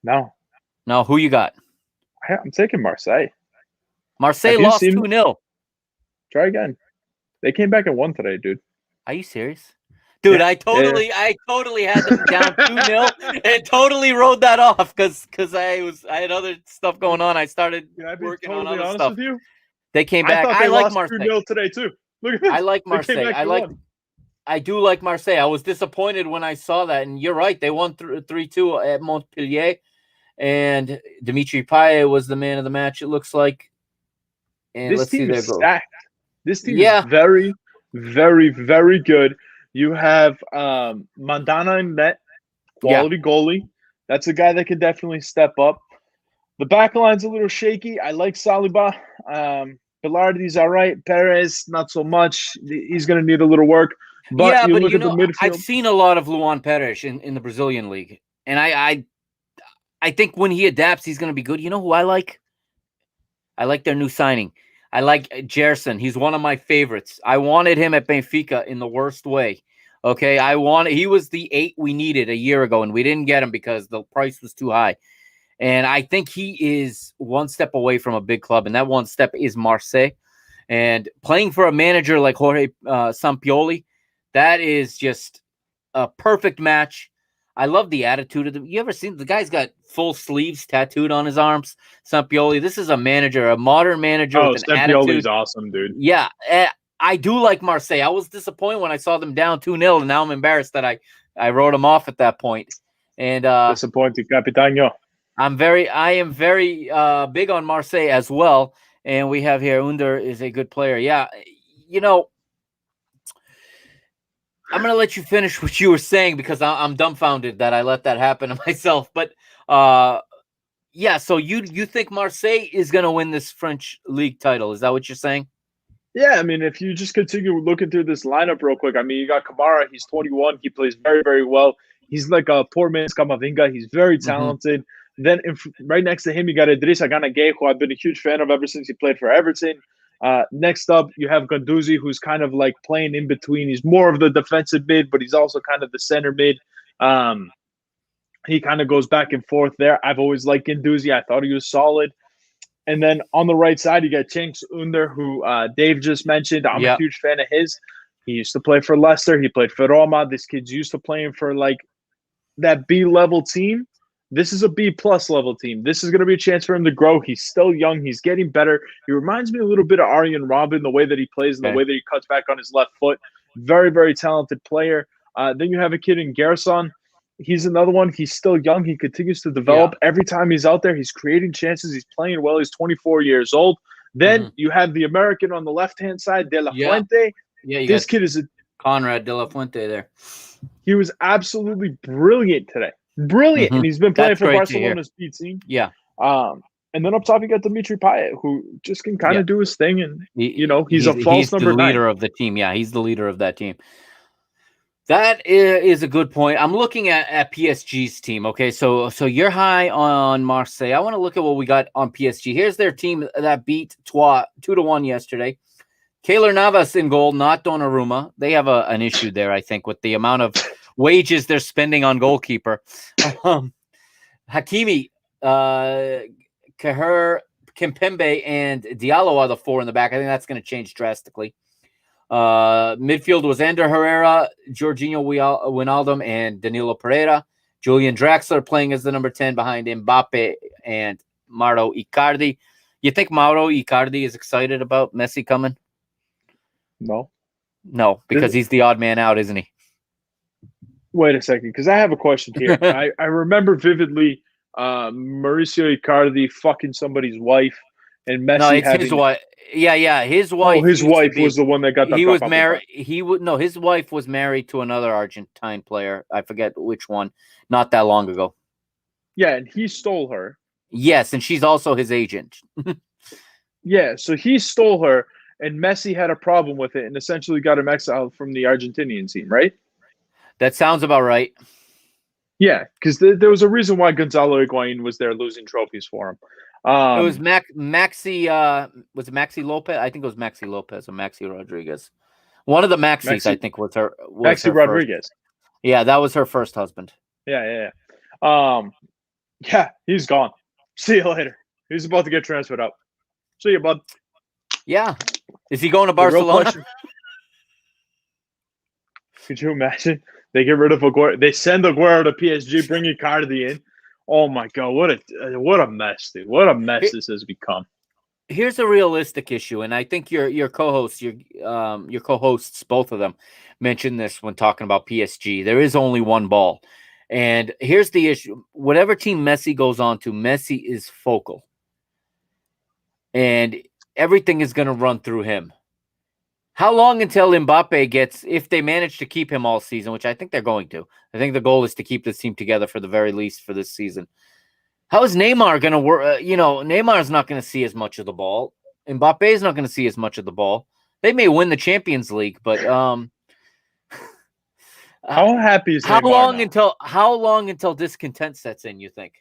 No.
No, who you got?
I'm taking Marseille.
Marseille lost 2-0.
Try again. They came back and won today, dude.
Are you serious? Dude,
Yeah,
I totally had them down 2-0 and totally rode that off because I had other stuff going on. I started working on other stuff.
With you?
They came back.
I
like Marseille
2-0 today too. Look at this.
I like Marseille. I do like Marseille. I was disappointed when I saw that, and you're right. They won 3-2 at Montpellier, and Dimitri Payet was the man of the match. It looks like. And
this
let's see
team
their
is
goals.
stacked. This team is very, very, very good. You have Mandanda in net, quality goalie. That's a guy that can definitely step up. The back line's a little shaky. I like Saliba. Bilardi's all right. Perez, not so much. He's going to need a little work. But you look at the midfield.
I've seen a lot of Luan Perez in the Brazilian league, and I think when he adapts, he's going to be good. You know who I like? I like their new signing. I like Gerson. He's one of my favorites. I wanted him at Benfica in the worst way. Okay, he was the 8 we needed a year ago, and we didn't get him because the price was too high. And I think he is one step away from a big club, and that one step is Marseille. And playing for a manager like Jorge Sampaoli, that is just a perfect match. I love the attitude of you ever seen the guy's got full sleeves tattooed on his arms? Sampaoli. This is a manager, a modern manager with an attitude.
Sampaoli's awesome, dude.
Yeah, I do like Marseille. I was disappointed when I saw them down 2-0, and now I'm embarrassed that I wrote them off at that point. And
disappointed, Capitano.
I am very big on Marseille as well. And we have here Under is a good player. Yeah, I'm going to let you finish what you were saying because I'm dumbfounded that I let that happen to myself. But yeah, so you think Marseille is going to win this French league title? Is that what you're saying?
Yeah, I mean, if you just continue looking through this lineup real quick, I mean, you got Kamara. He's 21. He plays very, very well. He's like a poor man's Kamavinga. He's very
Hmm.
talented. Then right next to him, you got Idrissa Gana Gueye, who I've been a huge fan of ever since he played for Everton. Next up, you have Guendouzi, who's kind of like playing in between. He's more of the defensive mid, but he's also kind of the center mid. Um, he kind of goes back and forth there. I've always liked Guendouzi. I thought he was solid. And then on the right side, you got Cengiz Under, who Dave just mentioned. I'm a
Yeah.
huge fan of his. He used to play for Leicester. He played for Roma. This kid's used to playing for like that B level team. This is a B plus level team. This is going to be a chance for him to grow. He's still young. He's getting better. He reminds me a little bit of Arjen Robben, the way that he plays and the way that he cuts back on his left foot. Very, very talented player. Then you have a kid in Gerson. He's another one. He's still young. He continues to develop. Every time he's out there, he's creating chances. He's playing well. He's 24 years old. Then you have the American on the left-hand side, De La Fuente.
Yeah,
this kid is
Conrad De La Fuente there.
He was absolutely brilliant today. Brilliant. And he's been playing for Barcelona's B team.
Yeah.
And then up top, you got Dimitri Payet, who just can kind of do his thing. And, he's a false number 9.
He's the leader of the team. Yeah, he's the leader of that team. That is a good point. I'm looking at PSG's team. Okay, so you're high on Marseille. I want to look at what we got on PSG. Here's their team that beat Troyes 2-1 yesterday. Keylor Navas in goal, not Donnarumma. They have an issue there, I think, with the amount of wages they're spending on goalkeeper. Hakimi, Kaher, Kimpembe, and Diallo are the 4 in the back. I think that's going to change drastically. Midfield was Ander Herrera, Jorginho Wijnaldum, and Danilo Pereira. Julian Draxler playing as the number 10 behind Mbappe and Mauro Icardi. You think Mauro Icardi is excited about Messi coming? No, because he's the odd man out, isn't he?
Wait a second, because I have a question here. I remember vividly Mauricio Icardi fucking somebody's wife and Messi.
No, it's his wife. Yeah, his wife.
Oh, his wife was the one that got the.
He was married. His wife was married to another Argentine player. I forget which one. Not that long ago.
Yeah, and he stole her.
Yes, and she's also his agent.
Yeah, so he stole her, and Messi had a problem with it, and essentially got him exiled from the Argentinian team, right?
That sounds about right.
Yeah, because there was a reason why Gonzalo Higuain was there losing trophies for him.
It was Maxi. Was it Maxi Lopez? I think it was Maxi Lopez or Maxi Rodriguez. One of the Maxis, I think, was her.
Maxi Rodriguez.
First. Yeah, that was her first husband.
Yeah. Yeah, he's gone. See you later. He's about to get transferred out. See you, bud.
Yeah. Is he going to Barcelona?
Could you imagine? They get rid of Aguero. They send Aguero to PSG, bring Icardi in. Oh my God, what a mess, dude! What a mess this has become.
Here's a realistic issue, and I think your co-hosts, your co-hosts, both of them, mentioned this when talking about PSG. There is only one ball, and here's the issue: whatever team Messi goes on to, Messi is focal, and everything is going to run through him. How long until Mbappe gets, if they manage to keep him all season, which I think they're going to. I think the goal is to keep this team together for the very least for this season. How is Neymar going to work? Neymar's not going to see as much of the ball. Mbappe is not going to see as much of the ball. They may win the Champions League, but
how happy is Neymar
how long until discontent sets in, you think?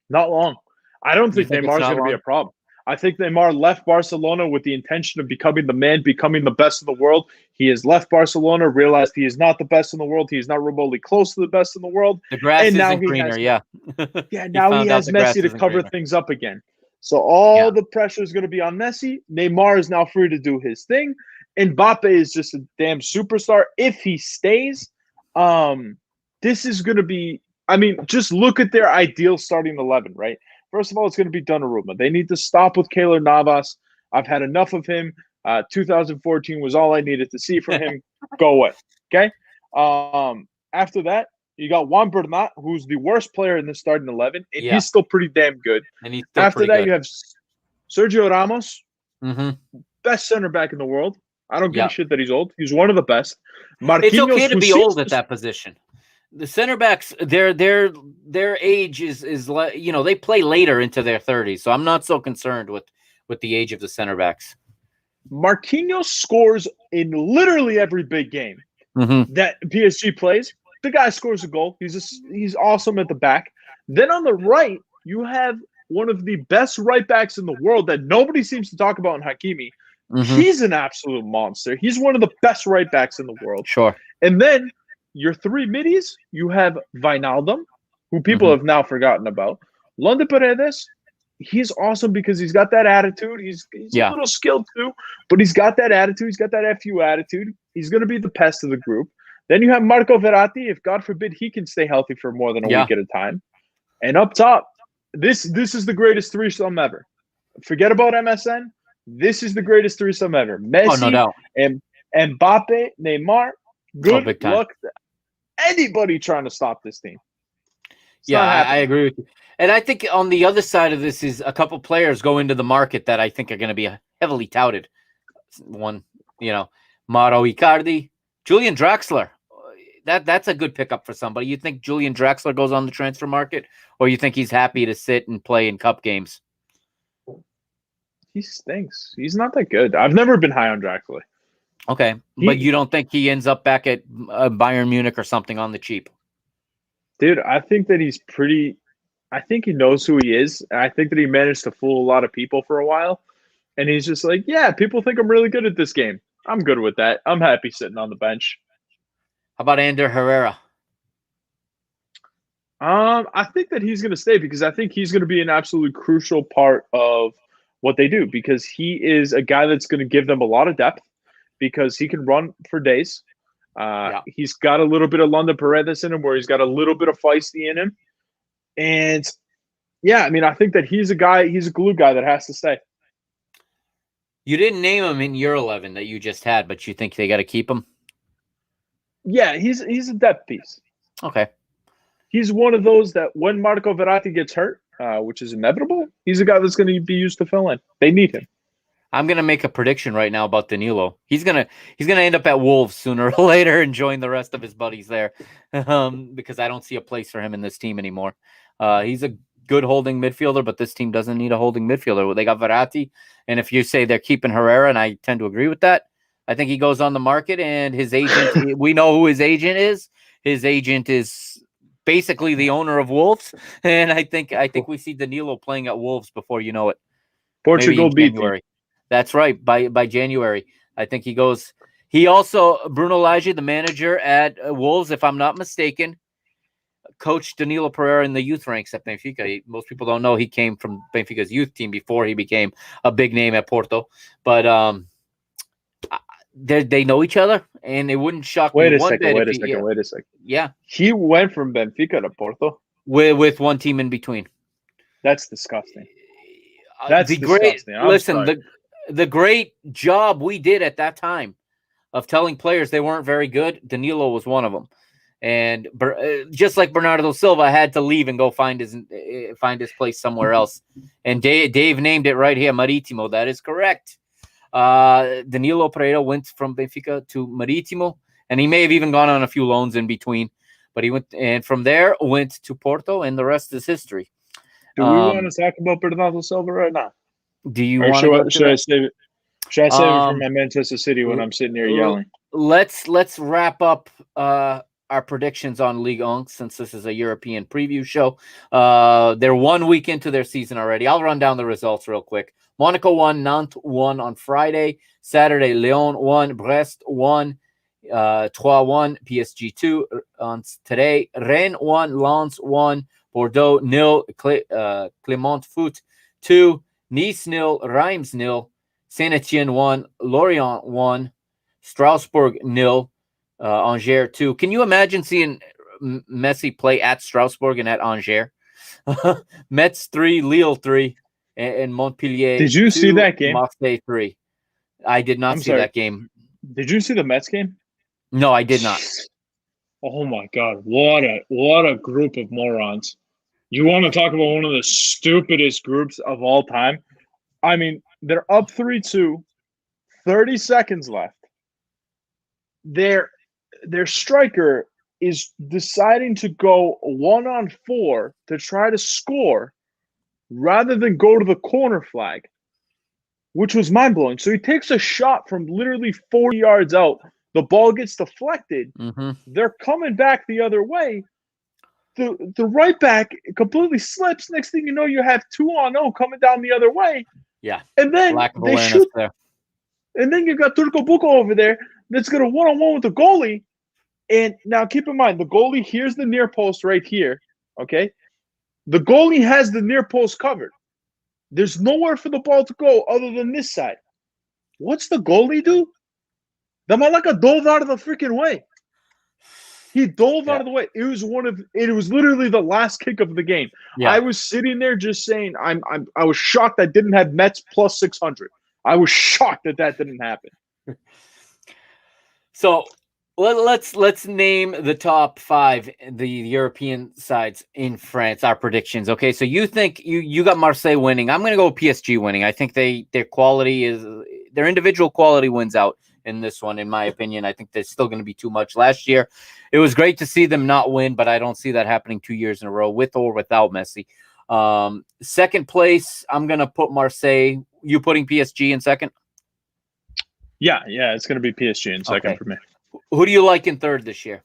Not long. I don't think Neymar's going to be a problem. I think Neymar left Barcelona with the intention of becoming the man, becoming the best in the world. He has left Barcelona, realized he is not the best in the world. He is not remotely close to the best in the world.
The grass isn't greener, yeah.
Yeah, now he has Messi to cover things up again. So all the pressure is going to be on Messi. Neymar is now free to do his thing. Mbappe is just a damn superstar. If he stays, this is going to be – I mean, just look at their ideal starting 11, right? First of all, it's going to be Donnarumma. They need to stop with Keylor Navas. I've had enough of him. 2014 was all I needed to see from him. Go away. Okay? After that, you got Juan Bernat, who's the worst player in the starting 11, and he's still pretty damn good.
And he's still
After that, you have Sergio Ramos,
mm-hmm.
best center back in the world. I don't give a shit that he's old. He's one of the best.
Marquinhos, it's okay to be old at that position. The center backs, their age is they play later into their 30s, so I'm not so concerned with the age of the center backs.
Marquinhos scores in literally every big game
Mm-hmm.
that PSG plays. The guy scores a goal. He's awesome at the back. Then on the right, you have one of the best right backs in the world that nobody seems to talk about in Hakimi.
Mm-hmm.
He's an absolute monster. He's one of the best right backs in the world.
Sure.
And then your three middies, you have Wijnaldum, who people have now forgotten about. London Paredes, he's awesome because he's got that attitude. He's a little skilled too, but he's got that attitude. He's got that FU attitude. He's going to be the pest of the group. Then you have Marco Verratti. If God forbid he can stay healthy for more than a week at a time. And up top, this is the greatest threesome ever. Forget about MSN. This is the greatest threesome ever. Messi
no doubt.
and Mbappe, Neymar. Good luck to anybody trying to stop this team.
I agree with you. And I think on the other side of this is a couple players go into the market that I think are going to be heavily touted. One, Mauro Icardi, Julian Draxler. That's a good pickup for somebody. You think Julian Draxler goes on the transfer market, or you think he's happy to sit and play in cup games?
He stinks. He's not that good. I've never been high on Draxler.
Okay, but you don't think he ends up back at Bayern Munich or something on the cheap?
Dude, I think that he's pretty – I think he knows who he is. And I think that he managed to fool a lot of people for a while. And he's just like, yeah, people think I'm really good at this game. I'm good with that. I'm happy sitting on the bench.
How about Ander Herrera?
I think that he's going to stay because I think he's going to be an absolutely crucial part of what they do because he is a guy that's going to give them a lot of depth because he can run for days. He's got a little bit of London Paredes in him where he's got a little bit of feisty in him. And, I think that he's a glue guy that has to stay.
You didn't name him in your 11 that you just had, but you think they got to keep him?
Yeah, he's a depth piece.
Okay.
He's one of those that when Marco Verratti gets hurt, which is inevitable, he's a guy that's going to be used to fill in. They need him.
I'm going to make a prediction right now about Danilo. He's going to end up at Wolves sooner or later and join the rest of his buddies there because I don't see a place for him in this team anymore. He's a good holding midfielder, but this team doesn't need a holding midfielder. They got Verratti, and if you say they're keeping Herrera, and I tend to agree with that, I think he goes on the market, and his agent, we know who his agent is. His agent is basically the owner of Wolves, and I think we see Danilo playing at Wolves before you know it.
Portugal beat January.
That's right. By January, I think he goes. He also Bruno Lage, the manager at Wolves, if I'm not mistaken, coached Danilo Pereira in the youth ranks at Benfica. Most people don't know he came from Benfica's youth team before he became a big name at Porto. But they know each other, and it wouldn't shock me one bit.
Wait a second.
Yeah.
He went from Benfica to Porto?
With one team in between.
That's disgusting. That's disgusting.
Listen, the great job we did at that time of telling players they weren't very good, Danilo was one of them. And just like Bernardo Silva had to leave and go find his place somewhere else. And Dave named it right here, Marítimo. That is correct. Danilo Pereira went from Benfica to Marítimo, and he may have even gone on a few loans in between. But he went, and from there went to Porto, and the rest is history.
Do we want to talk about Bernardo Silva right now?
Do you want to?
Should I save it? Should I save it for my Manchester City when I'm sitting here yelling?
Let's wrap up our predictions on Ligue 1 since this is a European preview show. They're 1 week into their season already. I'll run down the results real quick. Monaco won, Nantes won on Friday. Saturday, Lyon won, Brest won, Troyes won, PSG 2 on today. Rennes won, Lens won, Bordeaux 0, Clermont Foot 2, Nice 0, Reims 0, Saint-Etienne 1, Lorient 1, Strasbourg 0, Angers 2. Can you imagine seeing Messi play at Strasbourg and at Angers? Metz 3, Lille 3, and Montpellier.
Did you see that game?
Marseille 3. I did not see that game.
Did you see the Mets game?
No, I did not.
Oh my God! What a group of morons! You want to talk about one of the stupidest groups of all time? I mean, they're up 3-2, 30 seconds left. Their striker is deciding to go 1-on-4 to try to score rather than go to the corner flag. which was mind-blowing. So he takes a shot from literally 40 yards out. The ball gets deflected.
Mm-hmm.
They're coming back the other way. The right back completely slips. Next thing you know, you have 2-on-0 coming down the other way.
Yeah.
And then
Lack of
they
awareness
shoot.
there.
And then you got Turco Bucco over there that's going to one-on-one with the goalie. And now keep in mind, the goalie, here's the near post right here, okay? The goalie has the near post covered. There's nowhere for the ball to go other than this side. What's the goalie do? The Malaka dove out of the freaking way. He dove out of the way. It was literally the last kick of the game.
Yeah.
I was sitting there just saying, I was shocked that didn't have Mets plus 600. I was shocked that didn't happen.
So let's name the top 5, the European sides in France. Our predictions. Okay, so you think you got Marseille winning. I'm going to go with PSG winning. I think their individual quality wins out in this one, in my opinion. I think there's still going to be too much. Last year, it was great to see them not win, but I don't see that happening 2 years in a row, with or without Messi. Second place, I'm going to put Marseille. You putting PSG in second?
Yeah, it's going to be PSG in second for me.
Who do you like in third this year?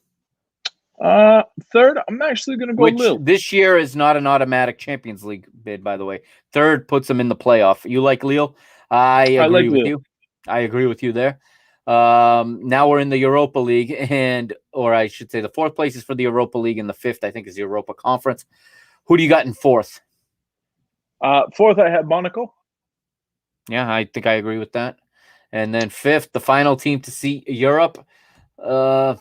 Third, I'm actually going to go Lille.
This year is not an automatic Champions League bid, by the way. Third puts them in the playoff. You like Lille? I agree with you. I agree with you there. Now we're in the Europa League, or I should say the fourth place is for the Europa League, and the fifth, I think, is the Europa Conference. Who do you got in fourth?
Fourth, I had Monaco.
Yeah, I think I agree with that. And then fifth, the final team to see Europe. Wow,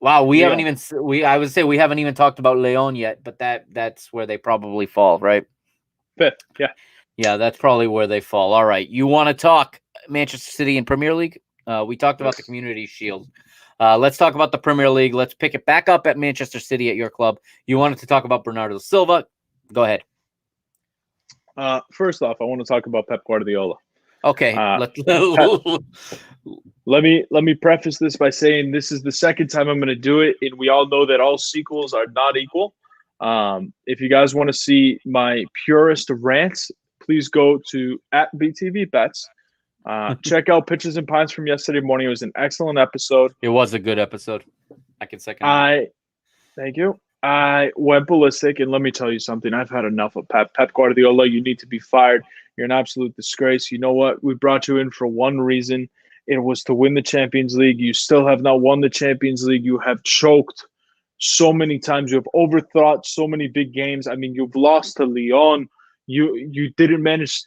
I would say we haven't even talked about Lyon yet, but that's where they probably fall, right?
Fifth, yeah.
Yeah, that's probably where they fall. All right. You want to talk Manchester City and Premier League? We talked about the Community Shield. Let's talk about the Premier League. Let's pick it back up at Manchester City at your club. You wanted to talk about Bernardo Silva. Go ahead.
First off, I want to talk about Pep Guardiola.
Okay.
Let me preface this by saying this is the second time I'm going to do it, and we all know that all sequels are not equal. If you guys want to see my purest rants, please go to @BTVBets. Check out Pitches and Pines from yesterday morning. It was an excellent episode.
It was a good episode. I can second that.
Thank you. I went ballistic, and let me tell you something. I've had enough of Pep Guardiola. You need to be fired. You're an absolute disgrace. You know what? We brought you in for one reason. It was to win the Champions League. You still have not won the Champions League. You have choked so many times. You have overthought so many big games. I mean, you've lost to Lyon. You didn't manage.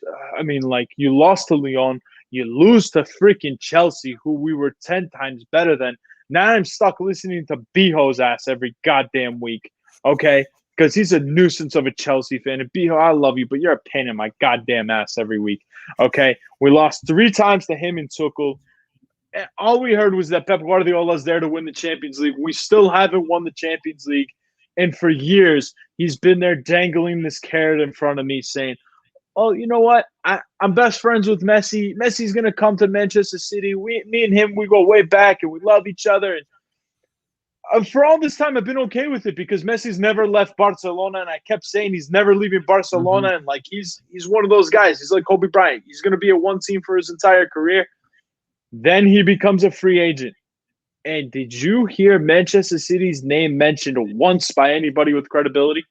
You lost to Lyon. You lose to freaking Chelsea, who we were 10 times better than. Now I'm stuck listening to Biho's ass every goddamn week, okay? Because he's a nuisance of a Chelsea fan. And Biho, I love you, but you're a pain in my goddamn ass every week, okay? We lost 3 times to him and Tuchel. All we heard was that Pep Guardiola's there to win the Champions League. We still haven't won the Champions League. And for years, he's been there dangling this carrot in front of me saying, oh, you know what? I'm best friends with Messi. Messi's going to come to Manchester City. Me and him, we go way back, and we love each other. And for all this time, I've been okay with it because Messi's never left Barcelona, and I kept saying he's never leaving Barcelona. And, he's one of those guys. He's like Kobe Bryant. He's going to be at one team for his entire career. Then he becomes a free agent. And did you hear Manchester City's name mentioned once by anybody with credibility?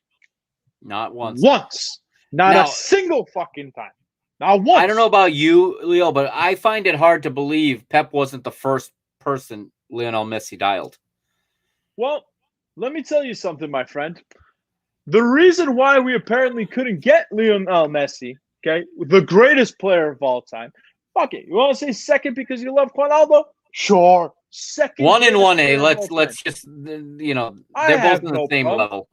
Not once.
Once. Not a single fucking time. Not once.
I don't know about you, Leo, but I find it hard to believe Pep wasn't the first person Lionel Messi dialed.
Well, let me tell you something, my friend. The reason why we apparently couldn't get Lionel Messi, okay, the greatest player of all time. Fuck it. You want to say second because you love Ronaldo? Sure. Second.
1 and 1A. Let's just they're both on the same level.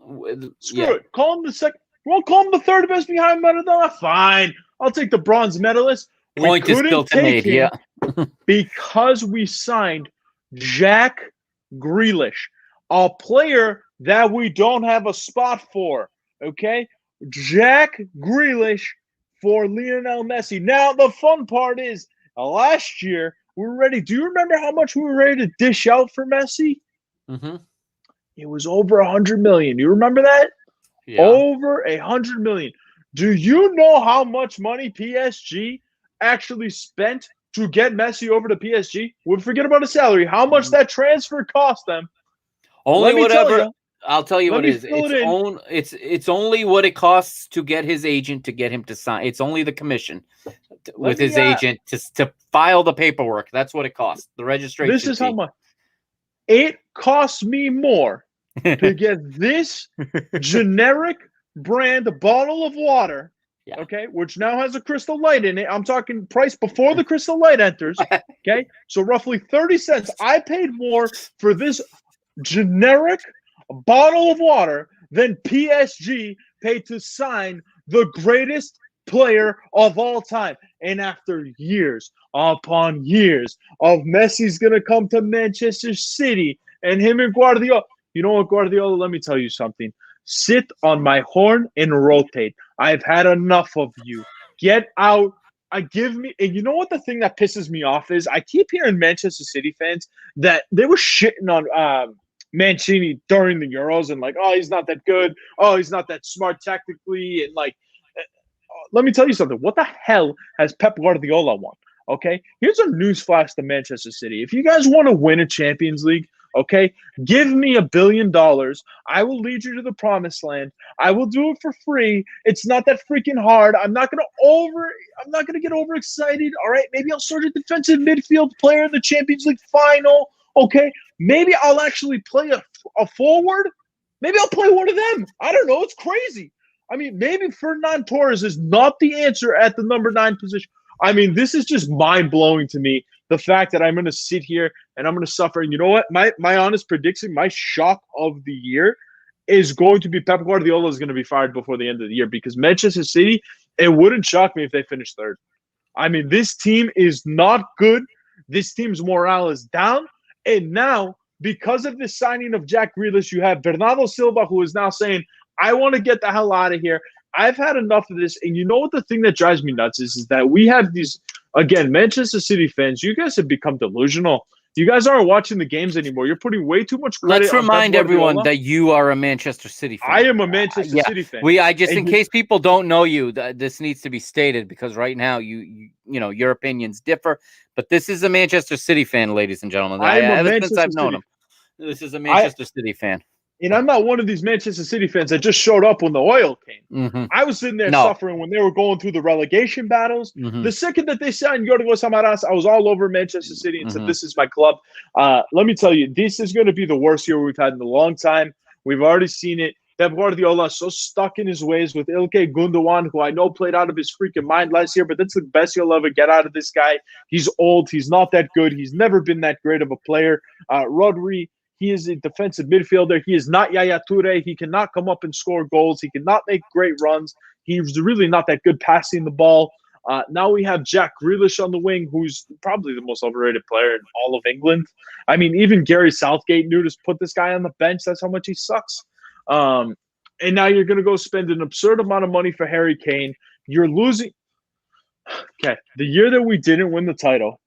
Screw it. Call him the second. We'll call him the third best behind Maradona. Fine. I'll take the bronze medalist.
Point is still made, yeah.
Because we signed Jack Grealish, a player that we don't have a spot for. Okay? Jack Grealish for Lionel Messi. Now, the fun part is last year, we were ready. Do you remember how much we were ready to dish out for Messi?
Mm-hmm.
It was over $100 million. You remember that? Yeah. Over $100 million. Do you know how much money PSG actually spent to get Messi over to PSG? We'll forget about his salary. How much that transfer cost them?
Only
Let me
whatever.
tell you.
I'll tell you
Let
what
me
it is.
fill it in.
It's only what it costs to get his agent to get him to sign. It's only the commission with his agent to file the paperwork. That's what it costs. The registration.
This is
fee.
how much. It costs me more to get this generic brand bottle of water, okay, which now has a crystal light in it. I'm talking price before the crystal light enters, okay? So roughly 30 cents. I paid more for this generic bottle of water than PSG paid to sign the greatest player of all time. And after years upon years of Messi's going to come to Manchester City and him and Guardiola. You know what, Guardiola? Let me tell you something. Sit on my horn and rotate. I've had enough of you. Get out. And you know what the thing that pisses me off is? I keep hearing Manchester City fans that they were shitting on Mancini during the Euros and like, oh, he's not that good. Oh, he's not that smart tactically. And like, let me tell you something. What the hell has Pep Guardiola won? Okay, here's a newsflash to Manchester City. If you guys want to win a Champions League, okay, give me $1 billion. I will lead you to the promised land. I will do it for free. It's not that freaking hard. I'm not gonna get overexcited. All right, maybe I'll start a defensive midfield player in the Champions League final. Okay, maybe I'll actually play a forward. Maybe I'll play one of them. I don't know. It's crazy. I mean, maybe Ferdinand Torres is not the answer at the number 9 position. I mean, this is just mind-blowing to me, the fact that I'm going to sit here and I'm going to suffer. And you know what? My honest prediction, my shock of the year is going to be Pep Guardiola is going to be fired before the end of the year because Manchester City, it wouldn't shock me if they finished third. I mean, this team is not good. This team's morale is down. And now, because of the signing of Jack Grealish, you have Bernardo Silva, who is now saying, I want to get the hell out of here. I've had enough of this. And you know what the thing that drives me nuts is that we have these, again, Manchester City fans, you guys have become delusional. You guys aren't watching the games anymore. You're putting way too much credit.
Let's remind everyone that you are a Manchester City fan.
I am a Manchester City fan.
In case people don't know you, this needs to be stated because right now you know your opinions differ. But this is a Manchester City fan, ladies and gentlemen. Ever since I've known him, this is a Manchester City fan.
And I'm not one of these Manchester City fans that just showed up when the oil came.
Mm-hmm.
I was sitting there suffering when they were going through the relegation battles. Mm-hmm. The second that they signed Yorgos Samaras, I was all over Manchester City and said, this is my club. Let me tell you, this is going to be the worst year we've had in a long time. We've already seen it. Pep Guardiola is so stuck in his ways with Ilkay Gundogan, who I know played out of his freaking mind last year, but that's the best you'll ever get out of this guy. He's old. He's not that good. He's never been that great of a player. Rodri, he is a defensive midfielder. He is not Yaya Toure. He cannot come up and score goals. He cannot make great runs. He's really not that good passing the ball. Now we have Jack Grealish on the wing, who's probably the most overrated player in all of England. I mean, even Gary Southgate knew to put this guy on the bench. That's how much he sucks. And now you're going to go spend an absurd amount of money for Harry Kane. You're losing. Okay, the year that we didn't win the title,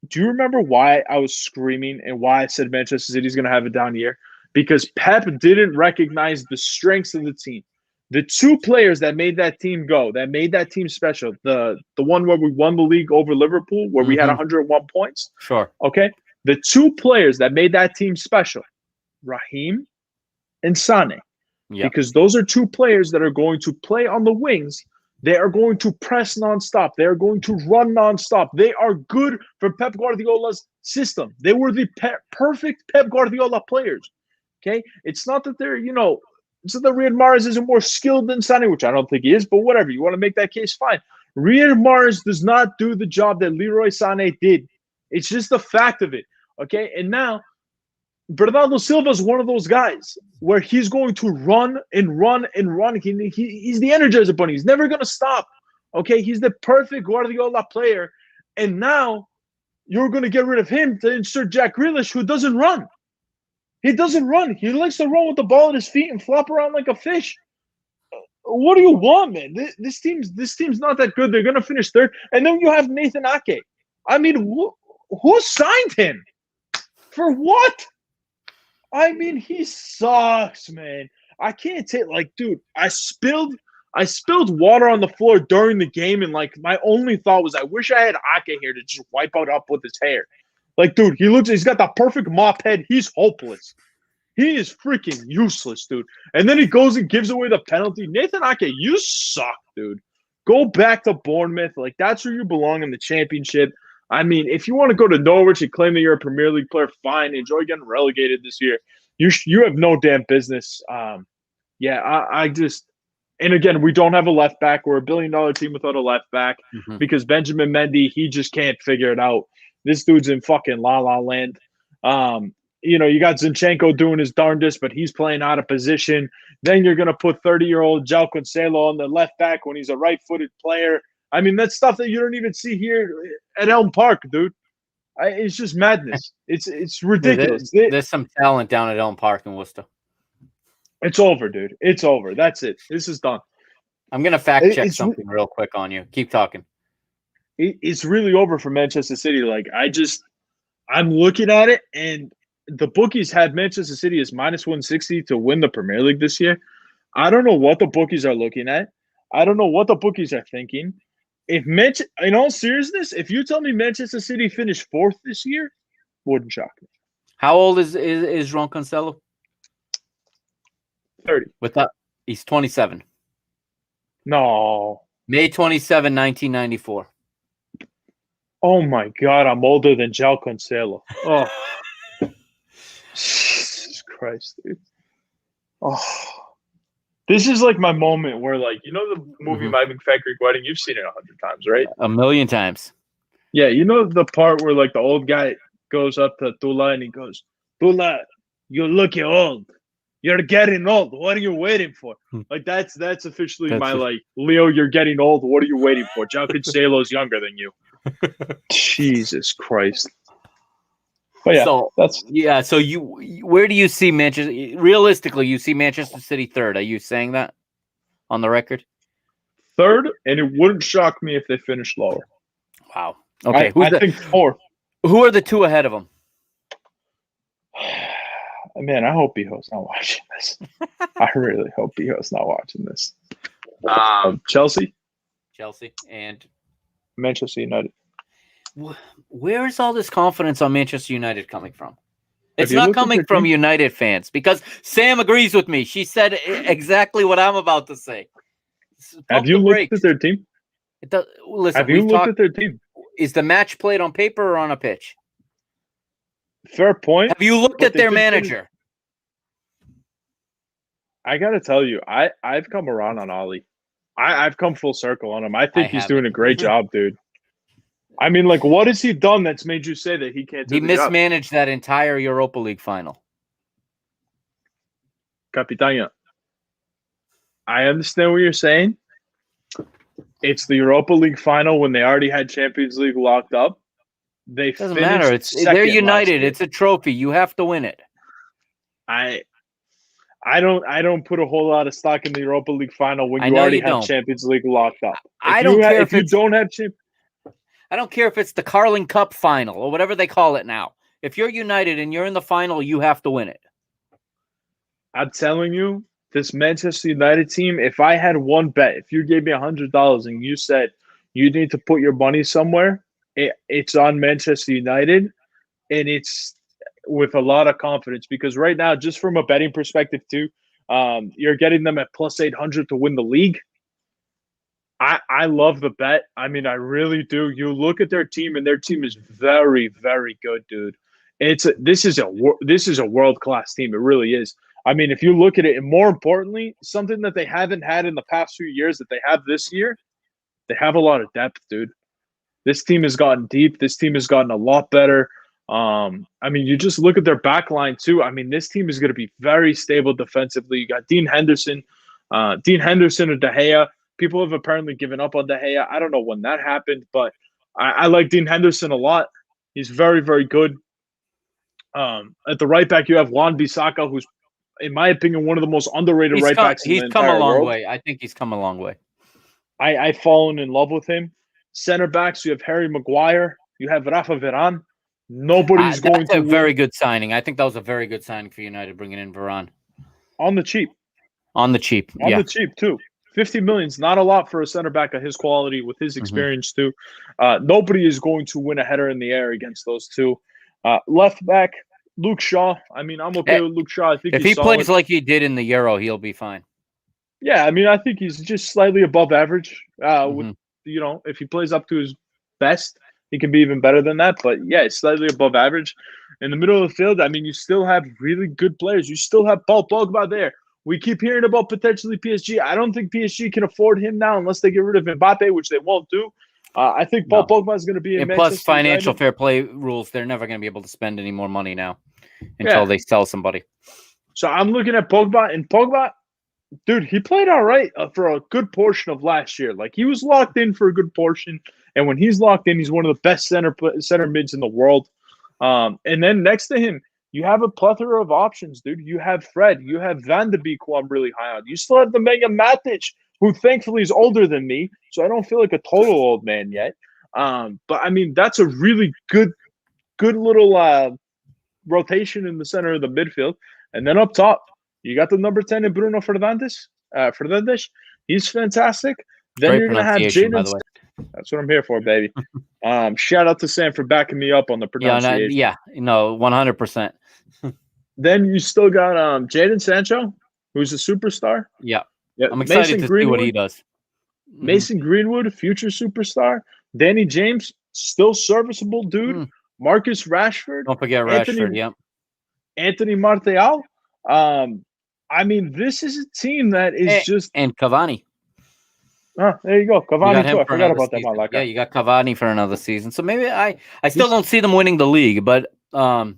do you remember why I was screaming and why I said Manchester City is going to have a down year? Because Pep didn't recognize the strengths of the team. The two players that made that team go, that made that team special, the one where we won the league over Liverpool, where we had 101 points.
Sure.
Okay? The two players that made that team special, Raheem and Sane. Yep. Because those are two players that are going to play on the wings. They are going to press nonstop. They are going to run nonstop. They are good for Pep Guardiola's system. They were the perfect Pep Guardiola players. Okay? It's not that they're, it's not that Riyad Mahrez isn't more skilled than Sané, which I don't think he is, but whatever. You want to make that case, fine. Riyad Mahrez does not do the job that Leroy Sané did. It's just the fact of it. Okay? And now, Bernardo Silva is one of those guys where he's going to run and run and run. He's the Energizer Bunny. He's never going to stop. Okay, he's the perfect Guardiola player. And now you're going to get rid of him to insert Jack Grealish, who doesn't run. He doesn't run. He likes to run with the ball at his feet and flop around like a fish. What do you want, man? This team's not that good. They're going to finish third. And then you have Nathan Ake. I mean, who signed him? For what? I mean, he sucks, man. I can't take, dude, I spilled I spilled water on the floor during the game, and like my only thought was, I wish I had Ake here to just wipe it up with his hair. Like, dude, he's got that perfect mop head. He's hopeless. He is freaking useless, dude. And then he goes and gives away the penalty. Nathan Ake, you suck, dude. Go back to Bournemouth. Like, that's where you belong in the championship. I mean, if you want to go to Norwich and claim that you're a Premier League player, fine. Enjoy getting relegated this year. You have no damn business. I just – and again, we don't have a left back. We're a $1 billion team without a left back because Benjamin Mendy, he just can't figure it out. This dude's in fucking la-la land. You got Zinchenko doing his darndest, but he's playing out of position. Then you're going to put 30-year-old João Cancelo on the left back when he's a right-footed player. I mean, that's stuff that you don't even see here at Elm Park, dude. It's just madness. It's ridiculous.
There's some talent down at Elm Park in Worcester.
It's over, dude. It's over. That's it. This is done.
I'm going to fact check something real quick on you. Keep talking.
It's really over for Manchester City. Like, I'm looking at it, and the bookies had Manchester City as minus 160 to win the Premier League this year. I don't know what the bookies are looking at. I don't know what the bookies are thinking. In all seriousness, if you tell me Manchester City finished 4th this year, wouldn't shock me.
How old is João Cancelo?
30.
He's 27.
No.
May 27, 1994.
Oh my God, I'm older than João Cancelo. Oh. Jesus Christ, dude. Oh. This is like my moment where, like, you know the movie My Big Fat Greek Wedding? You've seen it 100 times, right?
1,000,000 times.
Yeah, you know the part where, like, the old guy goes up to Tula and he goes, Tula, you're looking old. You're getting old. What are you waiting for? Like, that's officially like, Leo, you're getting old. What are you waiting for? João Cancelo's younger than you. Jesus Christ. But yeah,
so where do you see Manchester? Realistically, you see Manchester City 3rd. Are you saying that on the record?
3rd, and it wouldn't shock me if they finished lower.
Wow. Okay.
I think 4th.
Who are the 2 ahead of them?
Man, I hope Biho's not watching this. I really hope Biho's not watching this. Chelsea
and
Manchester United.
Where is all this confidence on Manchester United coming from? It's not coming from United fans, because Sam agrees with me. She said exactly what I'm about to say.
Have you looked at their team?
Listen,
have you looked at their team?
Is the match played on paper or on a pitch?
Fair point.
Have you looked at their manager?
I got to tell you, I've come around on Ollie. I've come full circle on him. I think he's doing a great job, dude. I mean, like, what has he done that's made you say that he can't do the job? He
mismanaged that entire Europa League final.
Capitania, I understand what you're saying. It's the Europa League final when they already had Champions League locked up.
Doesn't matter. They're united. It's a trophy. You have to win it.
I don't put a whole lot of stock in the Europa League final when you already have Champions League locked up.
I don't care if you don't have I don't care if it's the Carling Cup final or whatever they call it now. If you're United and you're in the final, you have to win it.
I'm telling you, this Manchester United team, if I had one bet, if you gave me $100 and you said you need to put your money somewhere, it's on Manchester United, and it's with a lot of confidence, because right now, just from a betting perspective too, you're getting them at plus 800 to win the league. I love the bet. I mean, I really do. You look at their team, and their team is very, very good, dude. This is a world-class team. It really is. I mean, if you look at it, and more importantly, something that they haven't had in the past few years that they have this year, they have a lot of depth, dude. This team has gotten deep. This team has gotten a lot better. I mean, you just look at their back line too. I mean, this team is going to be very stable defensively. You got Dean Henderson or De Gea. People have apparently given up on De Gea. I don't know when that happened, but I like Dean Henderson a lot. He's very, very good. At the right back, you have Wan-Bissaka, who's, in my opinion, one of the most underrated right backs in the entire world. He's come a long way.
I think he's come a long way.
I've fallen in love with him. Center backs, you have Harry Maguire. You have Rafa Varane. Nobody's going to
That's a very good signing. I think that was a very good signing for United, bringing in Varane.
On the cheap.
On the cheap,
On the cheap, too. $50 million is not a lot for a center back of his quality with his experience too. Nobody is going to win a header in the air against those two. Left back, Luke Shaw. I mean, I'm okay with Luke Shaw. I think
if
he's
he
solid.
plays like he did in the Euro, he'll be fine.
Yeah, I mean, I think he's just slightly above average. With if he plays up to his best, he can be even better than that. But yeah, it's slightly above average. In the middle of the field, I mean, you still have really good players. You still have Paul Pogba there. We keep hearing about potentially PSG. I don't think PSG can afford him now unless they get rid of Mbappe, which they won't do. I think Paul Pogba is going to be in Manchester
plus financial
United.
fair play rules, they're never going to be able to spend any more money now until they sell somebody.
So I'm looking at Pogba, and Pogba, dude, he played all right for a good portion of last year. Like, he was locked in for a good portion, and when he's locked in, he's one of the best center mids in the world. And then next to him, you have a plethora of options, dude. You have Fred. You have Van de Beek, who I'm really high on. You still have the Mega Matic, who thankfully is older than me, so I don't feel like a total old man yet. But, I mean, that's a really good little rotation in the center of the midfield. And then up top, you got the number 10 in Bruno Fernandes. He's fantastic. Then
Great
you're going to have
pronunciation, by
Jadon.
the way.
That's what I'm here for, baby. Shout out to Sam for backing me up on the pronunciation.
100%.
Then you still got Jadon Sancho, who's a superstar.
Yeah.
Yeah,
I'm excited to see what he does.
Mason Greenwood, future superstar. Danny James, still serviceable dude. Marcus Rashford.
Don't forget Rashford, yeah.
Anthony Martial. I mean, this is a team that is
and Cavani.
There you go. Cavani too. I forgot about
season.
that.
Yeah, you got Cavani for another season. So maybe I still don't see them winning the league, but I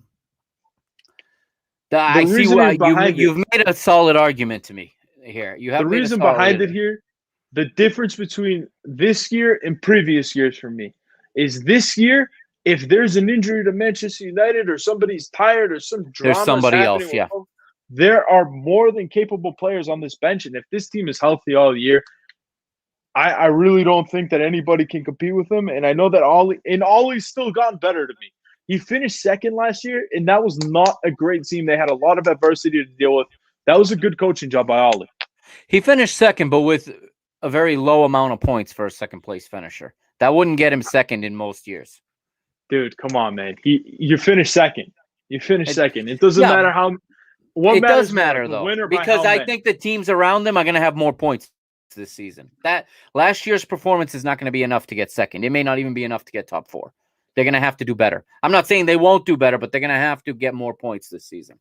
see why you've made a solid argument to me here. You have
the reason behind it here. The difference between this year and previous years for me is this year, if there's an injury to Manchester United or somebody's tired or some drama,
there's somebody else. Yeah,
there are more than capable players on this bench, and if this team is healthy all year, I really don't think that anybody can compete with them. And I know that Ollie's still gotten better to me. He finished second last year, and that was not a great team. They had a lot of adversity to deal with. That was a good coaching job by Ollie.
He finished second, but with a very low amount of points for a second place finisher. That wouldn't get him second in most years.
Dude, come on, man. You finished second. You finished second. It doesn't matter how.
It does matter, though, because I think the teams around them are going to have more points this season. That last year's performance is not going to be enough to get second. It may not even be enough to get top four. They're going to have to do better. I'm not saying they won't do better, but they're going to have to get more points this season.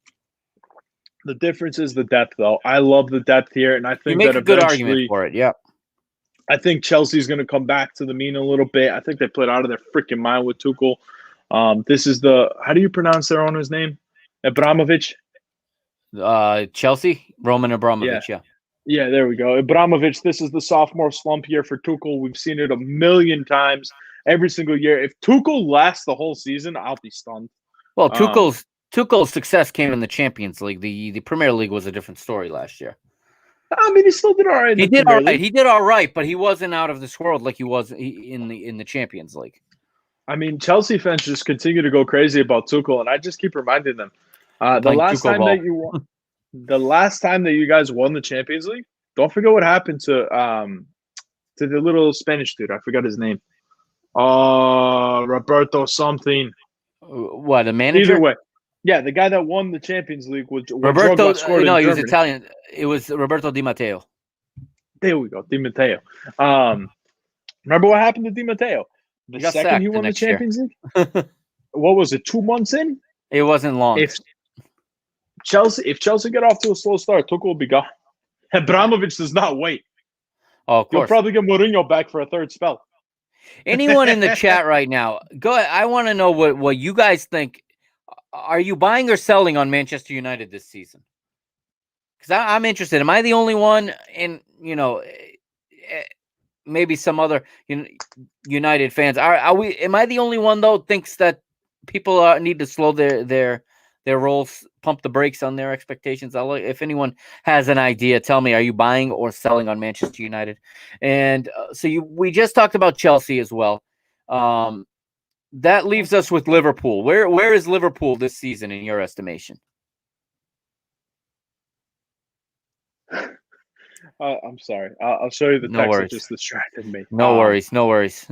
The difference is the depth, though. I love the depth here, and I think
you make a good argument for it. Yeah.
I think Chelsea's going to come back to the mean a little bit. I think they played out of their freaking mind with Tuchel. This is how do you pronounce their owner's name? Abramovich?
Chelsea? Roman Abramovich, yeah.
Yeah, there we go. Abramovich, this is the sophomore slump year for Tuchel. We've seen it a million times every single year. If Tuchel lasts the whole season, I'll be stunned.
Well, Tuchel's success came in the Champions League. The Premier League was a different story last year.
I mean, he still did all right.
He did all right. He did all right, but he wasn't out of this world like he was in the Champions League.
I mean, Chelsea fans just continue to go crazy about Tuchel, and I just keep reminding them the last time that you guys won the Champions League, don't forget what happened to the little Spanish dude. I forgot his name. Roberto something.
What, a manager?
Either way. Yeah, the guy that won the Champions League was
Roberto. No, he was Italian. It was Roberto Di Matteo.
There we go, Di Matteo. Remember what happened to Di Matteo? The second he won the Champions League? What was it, 2 months in?
It wasn't long.
If Chelsea get off to a slow start, Tuchel will be gone. Abramovich does not wait.
Oh, of course.
You'll probably get Mourinho back for a third spell.
Anyone in the chat right now, go ahead. I want to know what you guys think. Are you buying or selling on Manchester United this season? Because I'm interested. Am I the only one? And maybe some other United fans. Are we? Am I the only one though? Thinks that people need to slow their rolls, pump the brakes on their expectations. If anyone has an idea, tell me. Are you buying or selling on Manchester United? And we just talked about Chelsea as well. That leaves us with Liverpool. Where is Liverpool this season in your estimation?
I'm sorry. I'll show you the
No
text that
worries.
just distracted me.
No worries. No worries.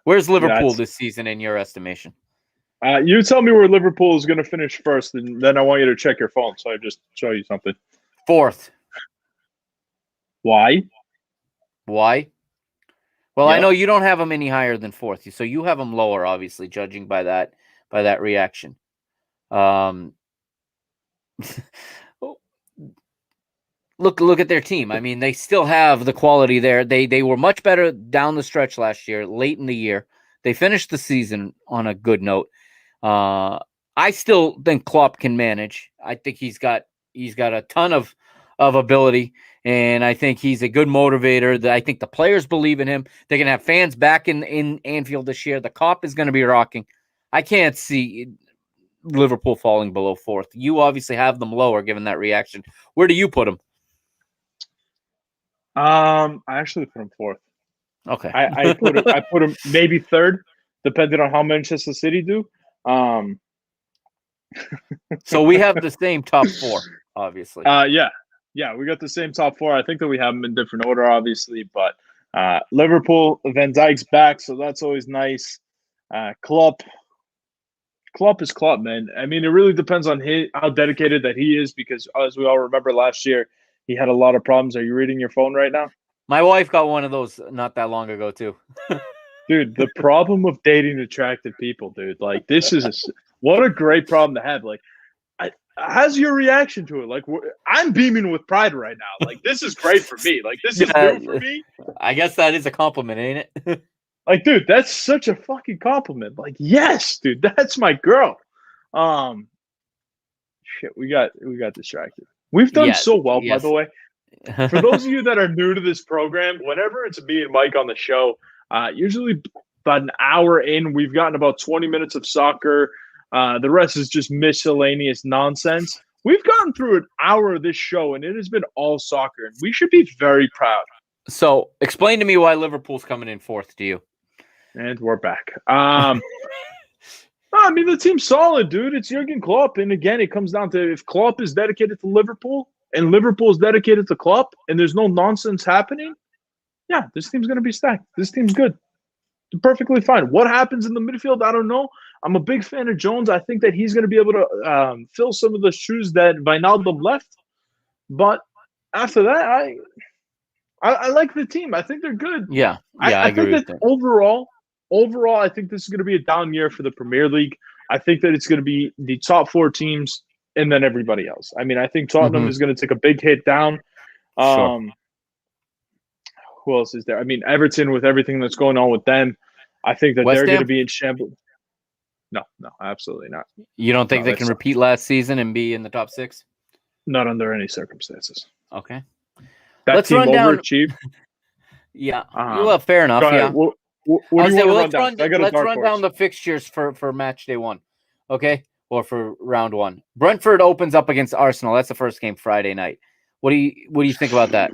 Where's
Yeah,
Liverpool this season in your estimation?
you tell me where Liverpool is going to finish first, and then I want you to check your phone. So I just show you something.
Fourth.
Why?
Why? Well, I
Yep.
know you don't have them any higher than fourth, so you have them lower, obviously, judging by that reaction. Look at their team. I mean, they still have the quality there. They were much better down the stretch last year, late in the year. They finished the season on a good note. I still think Klopp can manage. I think he's got a ton of ability, and I think he's a good motivator. I think the players believe in him. They're gonna have fans back in Anfield this year. The Kop is gonna be rocking. I can't see Liverpool falling below fourth. You obviously have them lower, given that reaction. Where do you put them?
I actually put him fourth.
Okay.
I put him maybe third, depending on how Manchester City do.
So we have the same top four, obviously.
Yeah, we got the same top four. I think that we have them in different order, obviously, but Liverpool, Van Dijk's back, so that's always nice. Klopp is Klopp, man. I mean, it really depends on how dedicated that he is, because as we all remember last year, he had a lot of problems. Are you reading your phone right now?
My wife got one of those not that long ago too.
Dude, the problem of dating attractive people, dude. Like, what a great problem to have. Like, how's your reaction to it? Like, I'm beaming with pride right now. Like, this is great for me. Like, this is new for me.
I guess that is a compliment, ain't it?
Like, dude, that's such a fucking compliment. Like, yes, dude, that's my girl. Shit, we got distracted. We've done so well, by the way. For those of you that are new to this program, whenever it's me and Mike on the show, usually about an hour in, we've gotten about 20 minutes of soccer. The rest is just miscellaneous nonsense. We've gotten through an hour of this show, and it has been all soccer, and we should be very proud.
So, explain to me why Liverpool's coming in fourth to you.
And we're back. I mean, the team's solid, dude. It's Jurgen Klopp, and again, it comes down to if Klopp is dedicated to Liverpool and Liverpool is dedicated to Klopp, and there's no nonsense happening, yeah, this team's going to be stacked. This team's good. They're perfectly fine. What happens in the midfield, I don't know. I'm a big fan of Jones. I think that he's going to be able to fill some of the shoes that Wijnaldum left. But after that, I like the team. I think they're good.
Yeah, I agree
think that overall, I think this is going to be a down year for the Premier League. I think that it's going to be the top four teams and then everybody else. I mean, I think Tottenham is going to take a big hit down.
Sure.
Who else is there? I mean, Everton, with everything that's going on with them, I think that they're going to be in shambles. No, absolutely not.
You don't think they can repeat last season and be in the top six?
Not under any circumstances.
Okay.
Let's team run down. Overachieved.
Yeah. Well, fair enough. Yeah.
What do you want to run down?
Let's run down the fixtures for match day one. Okay. Or for round one. Brentford opens up against Arsenal. That's the first game Friday night. What do you think about that?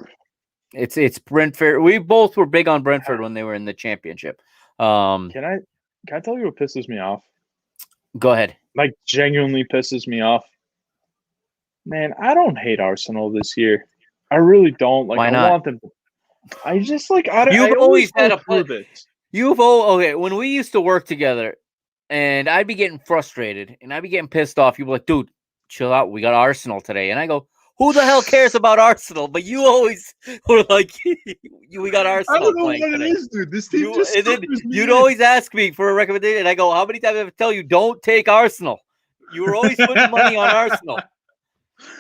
It's Brentford. We both were big on Brentford when they were in the championship.
Can I tell you what pisses me off?
Go ahead.
Like, genuinely pisses me off. Man, I don't hate Arsenal this year. I really don't. Like,
why not?
I want them. I just like.
You've always had a play. Okay. When we used to work together, and I'd be getting frustrated and I'd be getting pissed off. You'd be like, dude, chill out. We got Arsenal today. And I go, who the hell cares about Arsenal? But you always were like, we got Arsenal.
I don't know what
today.
it is, dude. This team
you'd always ask me for a recommendation. And I go, how many times have I tell you, don't take Arsenal? You were always putting money on Arsenal.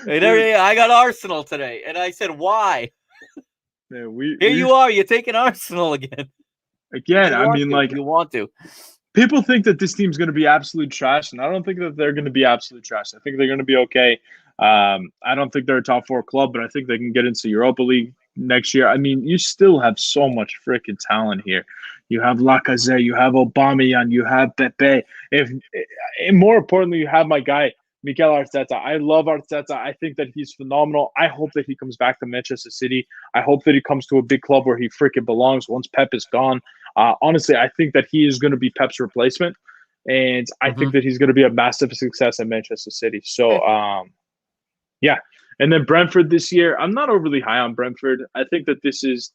And I got Arsenal today. And I said, why?
Man,
you are. You're taking Arsenal again.
Again, I mean, like,
you want to.
People think that this team's going to be absolute trash, and I don't think that they're going to be absolute trash. I think they're going to be okay. I don't think they're a top four club, but I think they can get into Europa League next year. I mean, you still have so much freaking talent here. You have Lacazette, you have Aubameyang, you have Pepe. And more importantly, you have my guy Mikel Arteta. I love Arteta. I think that he's phenomenal. I hope that he comes back to Manchester City. I hope that he comes to a big club where he freaking belongs once Pep is gone. Honestly, I think that he is going to be Pep's replacement, and I think that he's going to be a massive success at Manchester City. So, yeah, And then Brentford this year, I'm not overly high on Brentford. I think that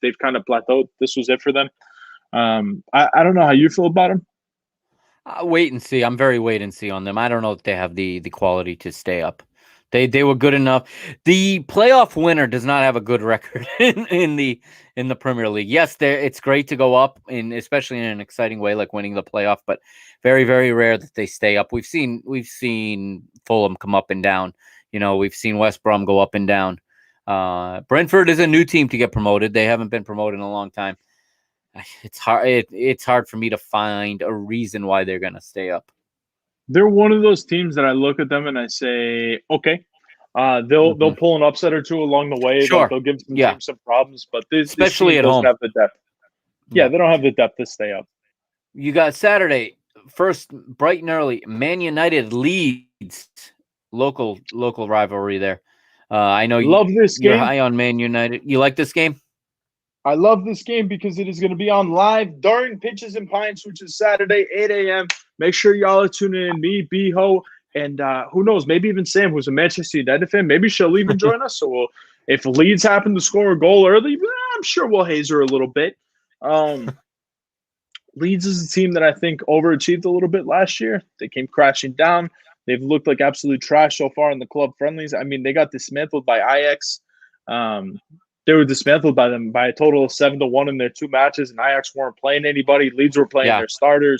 they've kind of plateaued. This was it for them. I don't know how you feel about them.
Wait and see. I'm very wait and see on them. I don't know if they have the quality to stay up. They were good enough. The playoff winner does not have a good record in the Premier League. Yes, it's great to go up, especially in an exciting way like winning the playoff, but very, very rare that they stay up. We've seen Fulham come up and down. We've seen West Brom go up and down. Brentford is a new team to get promoted. They haven't been promoted in a long time. It's hard. It's hard for me to find a reason why they're going to stay up.
They're one of those teams that I look at them and I say, okay, they'll pull an upset or two along the way.
Sure.
Like they'll give some teams some problems, but this
especially
team
at
doesn't
home
have the depth. Yeah, they don't have the depth to stay up.
You got Saturday, first bright and early. Man United Leeds, local rivalry there. I know you're high on Man United. You like this game?
I love this game because it is going to be on live during Pitches and Pints, which is Saturday, 8 a.m. Make sure y'all are tuning in. Me, Beho, and who knows, maybe even Sam, who's a Manchester United fan. Maybe she'll even join us. So if Leeds happen to score a goal early, I'm sure we'll haze her a little bit. Leeds is a team that I think overachieved a little bit last year. They came crashing down. They've looked like absolute trash so far in the club friendlies. I mean, they got dismantled by Ajax. They were dismantled by them by a total of 7-1 in their 2 matches, and Ajax weren't playing anybody. Leeds were playing their starters.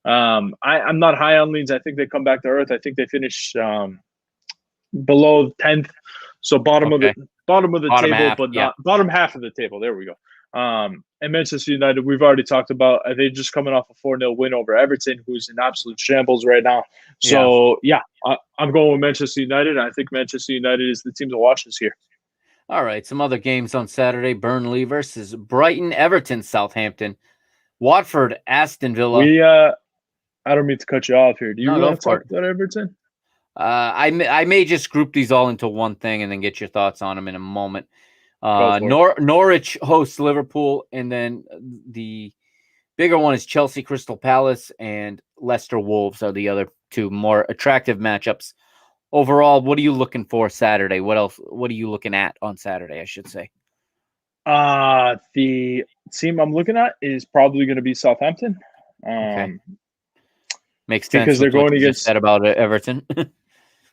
I'm not high on Leeds. I think they come back to earth. I think they finish below 10th, so bottom of the table,
half,
but not bottom half of the table. There we go. And Manchester United, we've already talked about. They're just coming off a 4-0 win over Everton, who's in absolute shambles right now. So, I'm going with Manchester United. I think Manchester United is the team to watch this year.
All right, some other games on Saturday. Burnley versus Brighton, Everton, Southampton, Watford, Aston Villa.
I don't mean to cut you off here. Do you want to talk about Everton?
I may just group these all into one thing and then get your thoughts on them in a moment. Norwich hosts Liverpool, and then the bigger one is Chelsea, Crystal Palace, and Leicester Wolves are the other 2 more attractive matchups. Overall, what are you looking for Saturday? What are you looking at on Saturday, I should say?
The team I'm looking at is probably going to be Southampton.
Okay. Makes sense
because they're going against
said about Everton.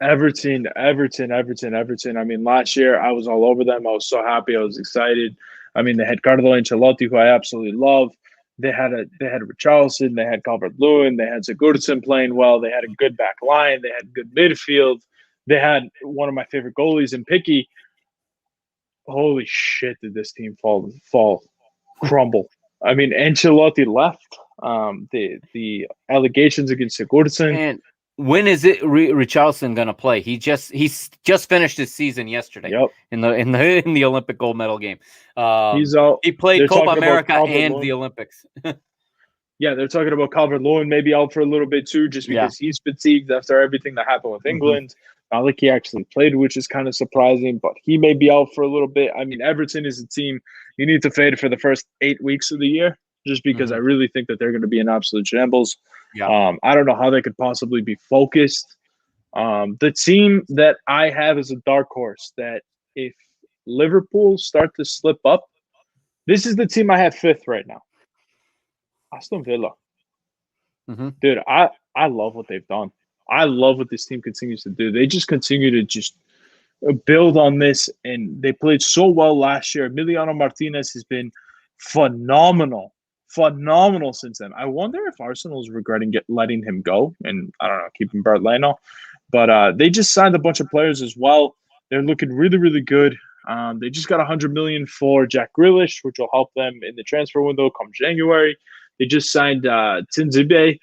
Everton. I mean, last year I was all over them. I was so happy. I was excited. I mean, they had Carlo Ancelotti, who I absolutely love. They had Richarlison. They had Calvert-Lewin. They had Sigurdsson playing well. They had a good back line. They had good midfield. They had one of my favorite goalies in Picky. Holy shit, did this team crumble. I mean, Ancelotti left. The allegations against Sigurdsson.
And when is it Richarlison going to play? He's just finished his season yesterday in the Olympic gold medal game.
He's out.
He played Copa America and the Olympics.
Yeah, they're talking about Calvert-Lewin maybe out for a little bit too, just because he's fatigued after everything that happened with England. Not like he actually played, which is kind of surprising, but he may be out for a little bit. I mean, Everton is a team you need to fade for the first 8 weeks of the year, just because I really think that they're going to be in absolute shambles. I don't know how they could possibly be focused. The team that I have is a dark horse that if Liverpool start to slip up, this is the team I have 5th right now. Aston Villa. Dude, I love what they've done. I love what this team continues to do. They just continue to just build on this, and they played so well last year. Emiliano Martinez has been phenomenal since then. I wonder if Arsenal's regretting letting him go, and I don't know, keeping Bert Leno. But they just signed a bunch of players as well. They're looking really, really good. They just got $100 million for Jack Grealish, which will help them in the transfer window come January. They just signed Tinzibe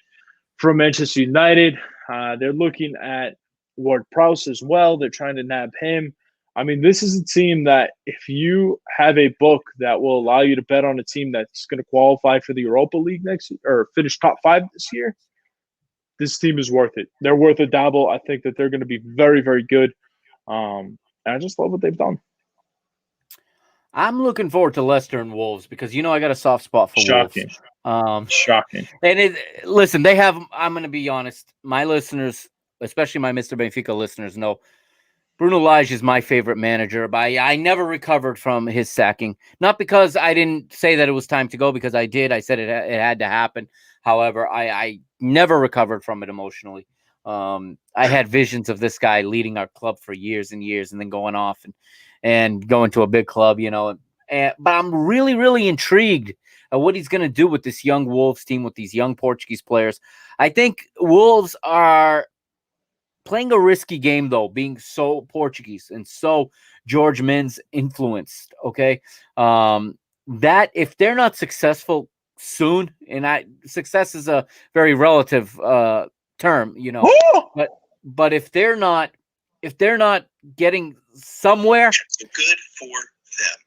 from Manchester United. They're looking at Ward-Prowse as well. They're trying to nab him. I mean, this is a team that if you have a book that will allow you to bet on a team that's going to qualify for the Europa League next year or finish top 5 this year, this team is worth it. They're worth a dabble. I think that they're going to be very, very good. And I just love what they've done.
I'm looking forward to Leicester and Wolves because, I got a soft spot for Wolves.
Shocking.
And listen, they have, I'm going to be honest, my listeners, especially my Mr. Benfica listeners, know Bruno Lage is my favorite manager, but I never recovered from his sacking. Not because I didn't say that it was time to go, because I did. I said it had to happen. However, I never recovered from it emotionally. I had visions of this guy leading our club for years and years, and then going off and going to a big club, but I'm really, really intrigued at what he's going to do with this young Wolves team, with these young Portuguese players. I think Wolves are playing a risky game, though, being so Portuguese and so George Men's influenced. Okay, that if they're not successful soon, and success is a very relative term, but if they're not getting somewhere,
so good for them.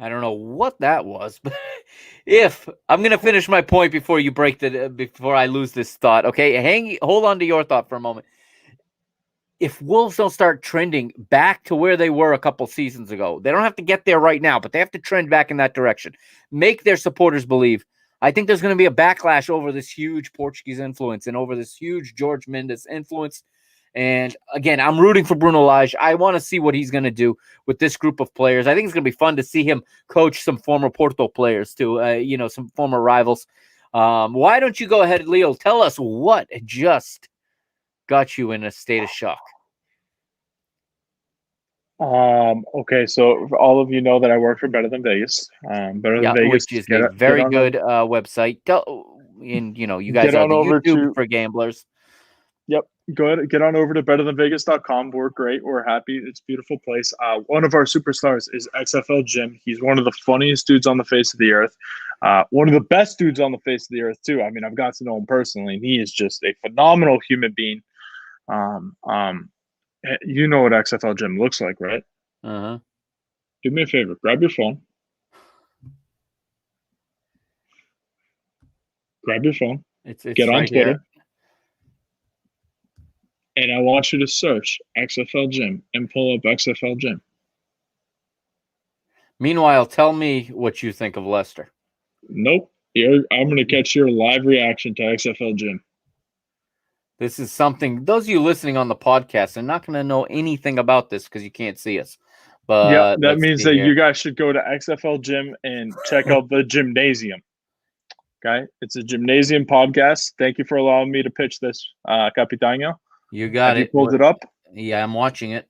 I don't know what that was, but if I'm going to finish my point before you before I lose this thought. Okay. Hold on to your thought for a moment. If Wolves don't start trending back to where they were a couple seasons ago, they don't have to get there right now, but they have to trend back in that direction. Make their supporters believe. I think there's going to be a backlash over this huge Portuguese influence and over this huge George Mendes influence. And again, I'm rooting for Bruno Lage. I want to see what he's going to do with this group of players. I think it's going to be fun to see him coach some former Porto players too, some former rivals. Why don't you go ahead, Leo? Tell us what just got you in a state of shock.
Okay, so for all of you know that I work for Better Than Vegas. Better Than Vegas,
which is a very good website. You guys are the YouTube for gamblers.
Yep. Get on over to betterthanvegas.com. We're great. We're happy. It's a beautiful place. One of our superstars is XFL Jim. He's one of the funniest dudes on the face of the earth. One of the best dudes on the face of the earth, too. I mean, I've got to know him personally, and he is just a phenomenal human being. You know what XFL Jim looks like, right?
Uh-huh.
Do me a favor. Grab your phone.
It's
get on
right
Twitter.
Here.
And I want you to search XFL Gym and pull up XFL Gym.
Meanwhile, tell me what you think of Leicester.
Nope. I'm going to catch your live reaction to XFL Gym.
This is something, those of you listening on the podcast are not going to know anything about this because you can't see us. But
yeah, that means that you guys should go to XFL Gym and check out the gymnasium. Okay? It's a gymnasium podcast. Thank you for allowing me to pitch this, Capitano.
You got
it. You pulled it up?
Yeah, I'm watching it.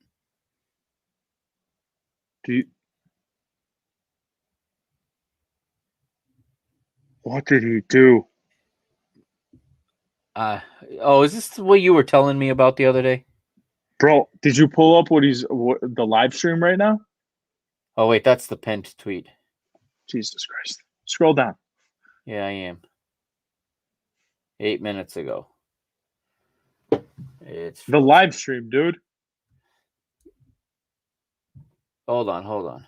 What did he do?
Is this what you were telling me about the other day?
Bro, did you pull up the live stream right now?
Oh, wait, that's the pinned tweet.
Jesus Christ. Scroll down.
Yeah, I am. 8 minutes ago. It's
the live stream, dude.
Hold on.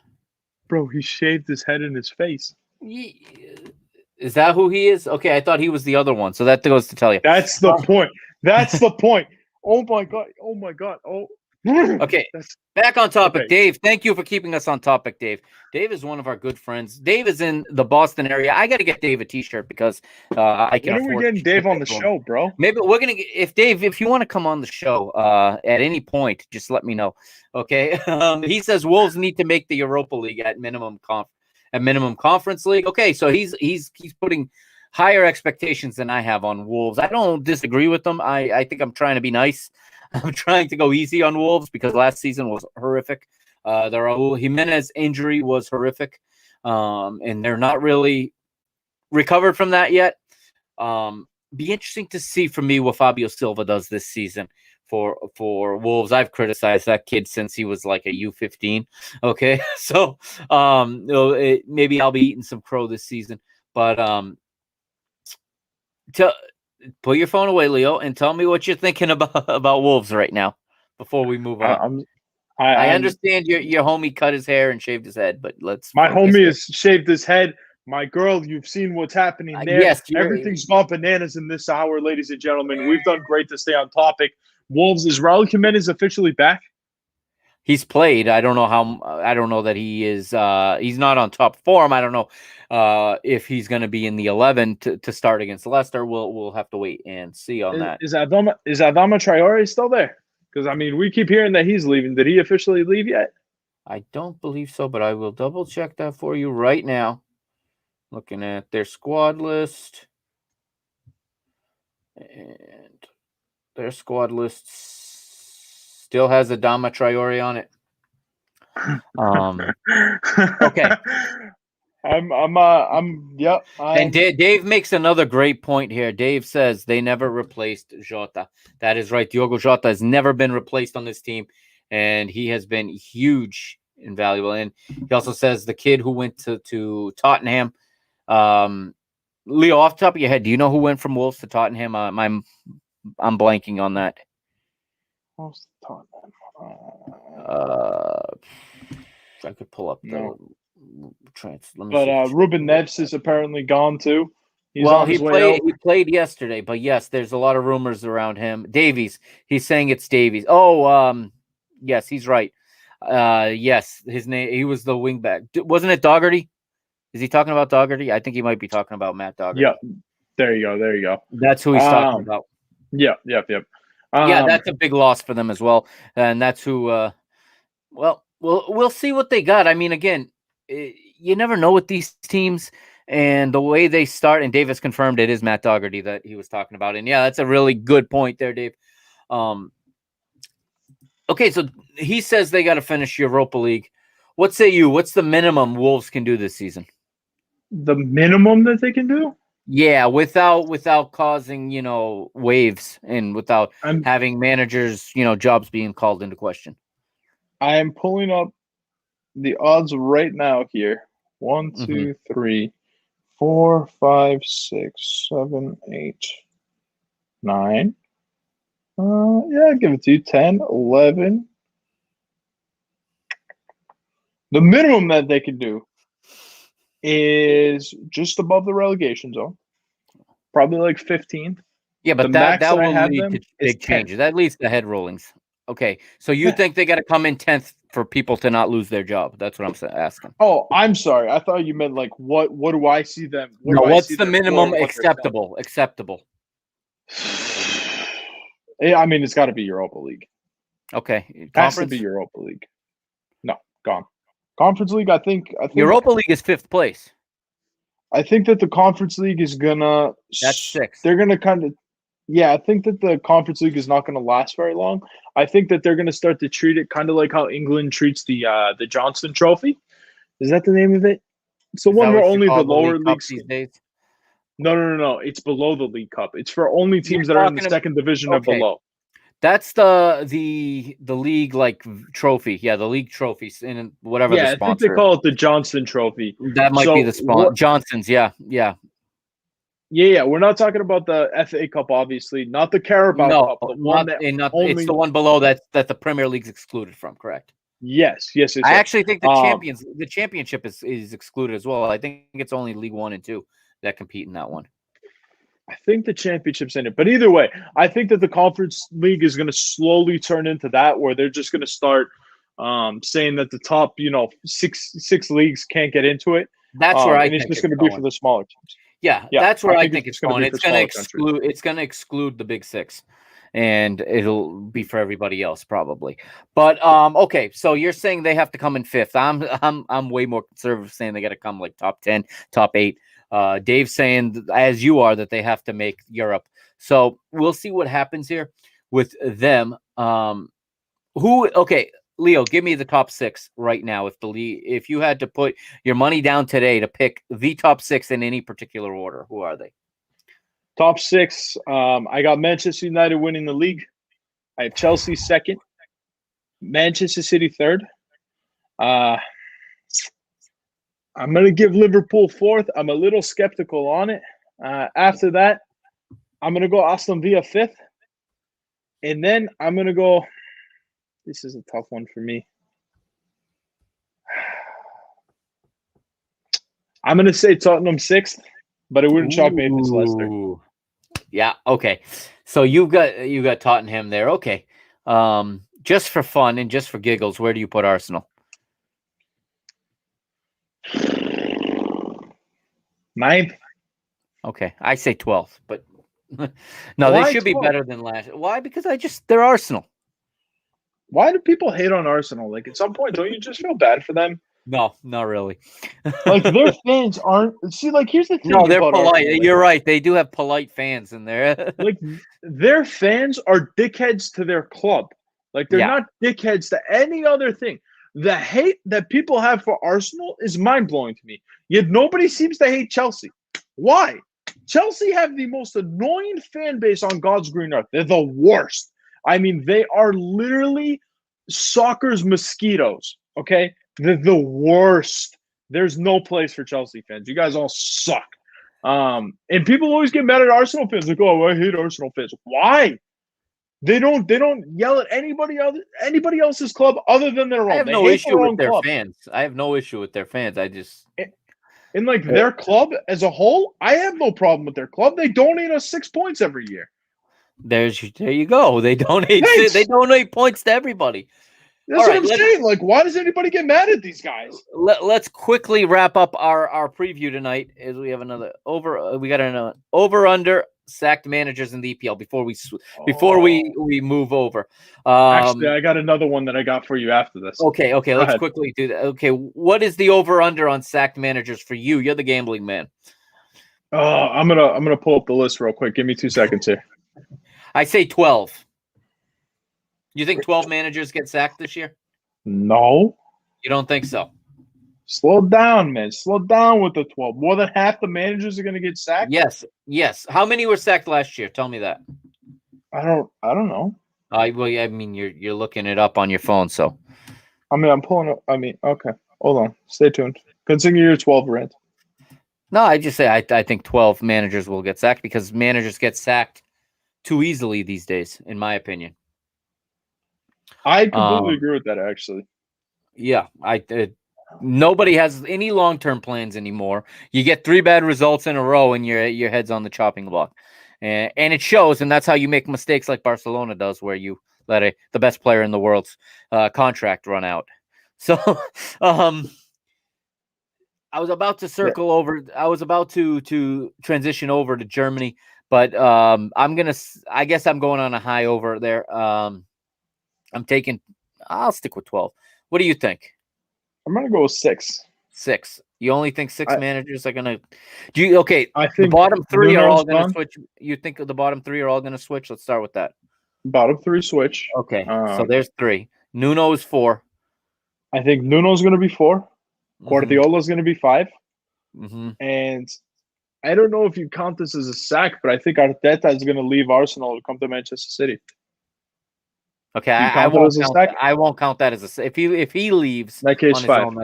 Bro, he shaved his head and his face.
Is that who he is? Okay, I thought he was the other one. So that goes to tell you.
That's the point. That's the point. Oh my god. Oh.
Okay, back on topic. Okay. Dave, thank you for keeping us on topic, Dave. Dave is one of our good friends. Dave is in the Boston area. I got to get Dave a T-shirt because I can afford.
When are we getting Dave on the show, bro?
Maybe we're going to if you want to come on the show at any point, just let me know. Okay. He says Wolves need to make the Europa League at minimum conference league. Okay, so he's putting higher expectations than I have on Wolves. I don't disagree with them. I think I'm trying to be nice. I'm trying to go easy on Wolves because last season was horrific. The Raul Jimenez injury was horrific, and they're not really recovered from that yet. Be interesting to see for me what Fabio Silva does this season for Wolves. I've criticized that kid since he was like a U15. Okay, so maybe I'll be eating some crow this season, but put your phone away, Leo, and tell me what you're thinking about Wolves right now before we move on. I understand your homie cut his hair and shaved his head, but
my homie has shaved his head. My girl, you've seen what's happening there.
Yes,
everything's gone bananas in this hour, ladies and gentlemen. We've done great to stay on topic. Wolves, is Raul Jimenez officially back?
He's played. I don't know how. I don't know that he is. He's not on top form. I don't know if he's going to be in the 11 to start against Leicester. We'll have to wait and see on that.
Is Adama Traore still there? Because, I mean, we keep hearing that he's leaving. Did he officially leave yet?
I don't believe so, but I will double check that for you right now. Looking at their squad list. And their squad list still has Adama Traore on it. Okay.
Yep.
And Dave makes another great point here. Dave says they never replaced Jota. That is right. Diogo Jota has never been replaced on this team, and he has been huge and valuable. And he also says the kid who went to Tottenham, Leo, off the top of your head, do you know who went from Wolves to Tottenham? I'm blanking on that.
Who's Tottenham?
I could pull up the Let me
but
see.
Ruben Neves is apparently gone too. He's
Well,
on
he
his way out.
He played yesterday, but yes, there's a lot of rumors around him. Davies, he's saying it's Davies. Oh, yes, he's right. Yes, his name. He was the wingback. Wasn't it Dougherty? Is he talking about Dougherty? I think he might be talking about Matt Dougherty.
Yeah, there you go.
That's who he's talking about.
Yep.
Yeah, that's a big loss for them as well, and that's who. Well, we'll see what they got. I mean, again, you never know with these teams and the way they start. And Davis confirmed it is Matt Dougherty that he was talking about. And yeah, that's a really good point there, Dave. Okay, so he says they got to finish Europa League. What say you? What's the minimum Wolves can do this season?
The minimum that they can do?
Yeah, without causing, waves and without having managers, jobs being called into question.
I am pulling up the odds right now here. 1, 2, 3, 4, 5, 6, 7, 8, 9. Yeah, I'll give it to you. 10, 11. The minimum that they can do is just above the relegation zone. Probably like 15th.
Yeah, but that will lead to big changes. That leads to head rollings. Okay, so you think they got to come in 10th for people to not lose their job? That's what I'm asking.
Oh, I'm sorry. I thought you meant like what do I see them?
What's the minimum acceptable?
Yeah, I mean, it's got to be Europa League.
Okay,
it has to be Europa League. No, gone. Conference League. I think
Europa League is 5th place.
I think that the Conference League is gonna.
That's 6th.
They're gonna kind of. Yeah, I think that the Conference League is not going to last very long. I think that they're going to start to treat it kind of like how England treats the Johnson Trophy. Is that the name of it? It's the one where only the lower leagues.
These days?
No. It's below the League Cup. It's for only teams that are in the second division or below.
That's the league like trophy. Yeah, the league trophies and whatever the sponsor.
I think they call it the Johnson Trophy.
That might be the sponsor. Johnson's, yeah.
Yeah, we're not talking about the FA Cup, obviously, not the Carabao Cup.
It's the one below that the Premier League's excluded from. Correct?
Yes.
I actually think the championship is excluded as well. I think it's only League 1 and 2 that compete in that one.
I think the championship's in it, but either way, I think that the Conference League is going to slowly turn into that, where they're just going to start saying that the top, six leagues can't get into it.
That's where
it's just going to be for the smaller teams.
Yeah, that's where I think it's going. It's going to exclude. It's going to exclude the Big Six, and it'll be for everybody else probably. But okay, so you're saying they have to come in 5th. I'm way more conservative, saying they got to come like top 10, top 8. Dave's saying, as you are, that they have to make Europe. So we'll see what happens here with them. Okay, Leo, give me the top 6 right now. If you had to put your money down today to pick the top 6 in any particular order, who are they?
Top 6. I got Manchester United winning the league. I have Chelsea 2nd, Manchester City 3rd. I'm going to give Liverpool 4th. I'm a little skeptical on it. After that, I'm going to go Aston Villa 5th. And then I'm going to go – this is a tough one for me. I'm going to say Tottenham 6th, but it wouldn't shock me if it's Leicester.
Yeah, okay. So you got Tottenham there. Okay. Just for fun and just for giggles, where do you put Arsenal?
9th.
Okay, I say 12th, but no, they should be better than last. Why? Because they're Arsenal.
Why do people hate on Arsenal? Like at some point, don't you just feel bad for them?
No, not really.
Like their fans aren't. See, like here's the thing.
No, they're
about
polite.
Arsenal,
You're right. They do have polite fans in there.
like their fans are dickheads to their club. Like they're
Yeah.
not dickheads to any other thing. The hate that people have for Arsenal is mind blowing to me. Yet nobody seems to hate Chelsea. Why? Chelsea have the most annoying fan base on God's green earth. They're the worst. I mean, they are literally soccer's mosquitoes. Okay, they're the worst. There's no place for Chelsea fans. You guys all suck. And people always get mad at Arsenal fans. Like, oh, I hate Arsenal fans. Why? They don't yell at anybody else's club other than their own.
I have
They
no
hate
issue
their
with
own
their
club.
fans. I have no issue with their fans. I just
And like their club as a whole, I have no problem with their club. They donate us 6 points every year.
there you go. They donate.
Thanks.
They donate points to everybody.
That's
All
what
right,
I'm saying. Like, why does anybody get mad at these guys?
Let's quickly wrap up our preview tonight. As we have another we got an over under sacked managers in the EPL before we move over.
Actually, I got another one that I got for you after this.
Okay,
Go
let's
ahead.
quickly do that. Okay, what is the over under on sacked managers for you? You're the gambling man.
I'm gonna pull up the list real quick. Give me 2 seconds here.
I say 12. You think 12 managers get sacked this year?
No,
You don't think so?
slow down, man. Slow down with the 12. More than half the managers are gonna get sacked.
Yes. How many were sacked last year? Tell me that.
I don't know.
Well, I mean, you're looking it up on your phone, so
I mean, I'm pulling up. I mean, okay. Hold on. Stay tuned. Continue your 12 rant.
no, I just say I think 12 managers will get sacked because managers get sacked too easily these days, in my opinion.
I completely agree with that, actually.
Yeah, nobody has any long-term plans anymore. You get 3 bad results in a row, and your head's on the chopping block, and it shows. And that's how you make mistakes like Barcelona does, where you let the best player in the world's contract run out. So, I was about to circle over. I was about to transition over to Germany, but I guess I'm going on a high over there. I'll stick with 12. What do you think?
I'm gonna go with 6.
6. You only think 6 managers are gonna
I think
the bottom 3 are all gonna
done.
switch. You think the bottom 3 are all gonna switch? Let's start with that.
Bottom 3 switch.
Okay. So there's 3. Nuno is 4.
I think Nuno's gonna be 4. Guardiola's gonna be 5.
Mm-hmm.
And I don't know if you count this as a sack, but I think Arteta is gonna leave Arsenal to come to Manchester City.
Okay,
You
I
count it
won't
as a
count.
sack?
I won't count that as a sack. If he leaves
In that case,
on his
5.
own,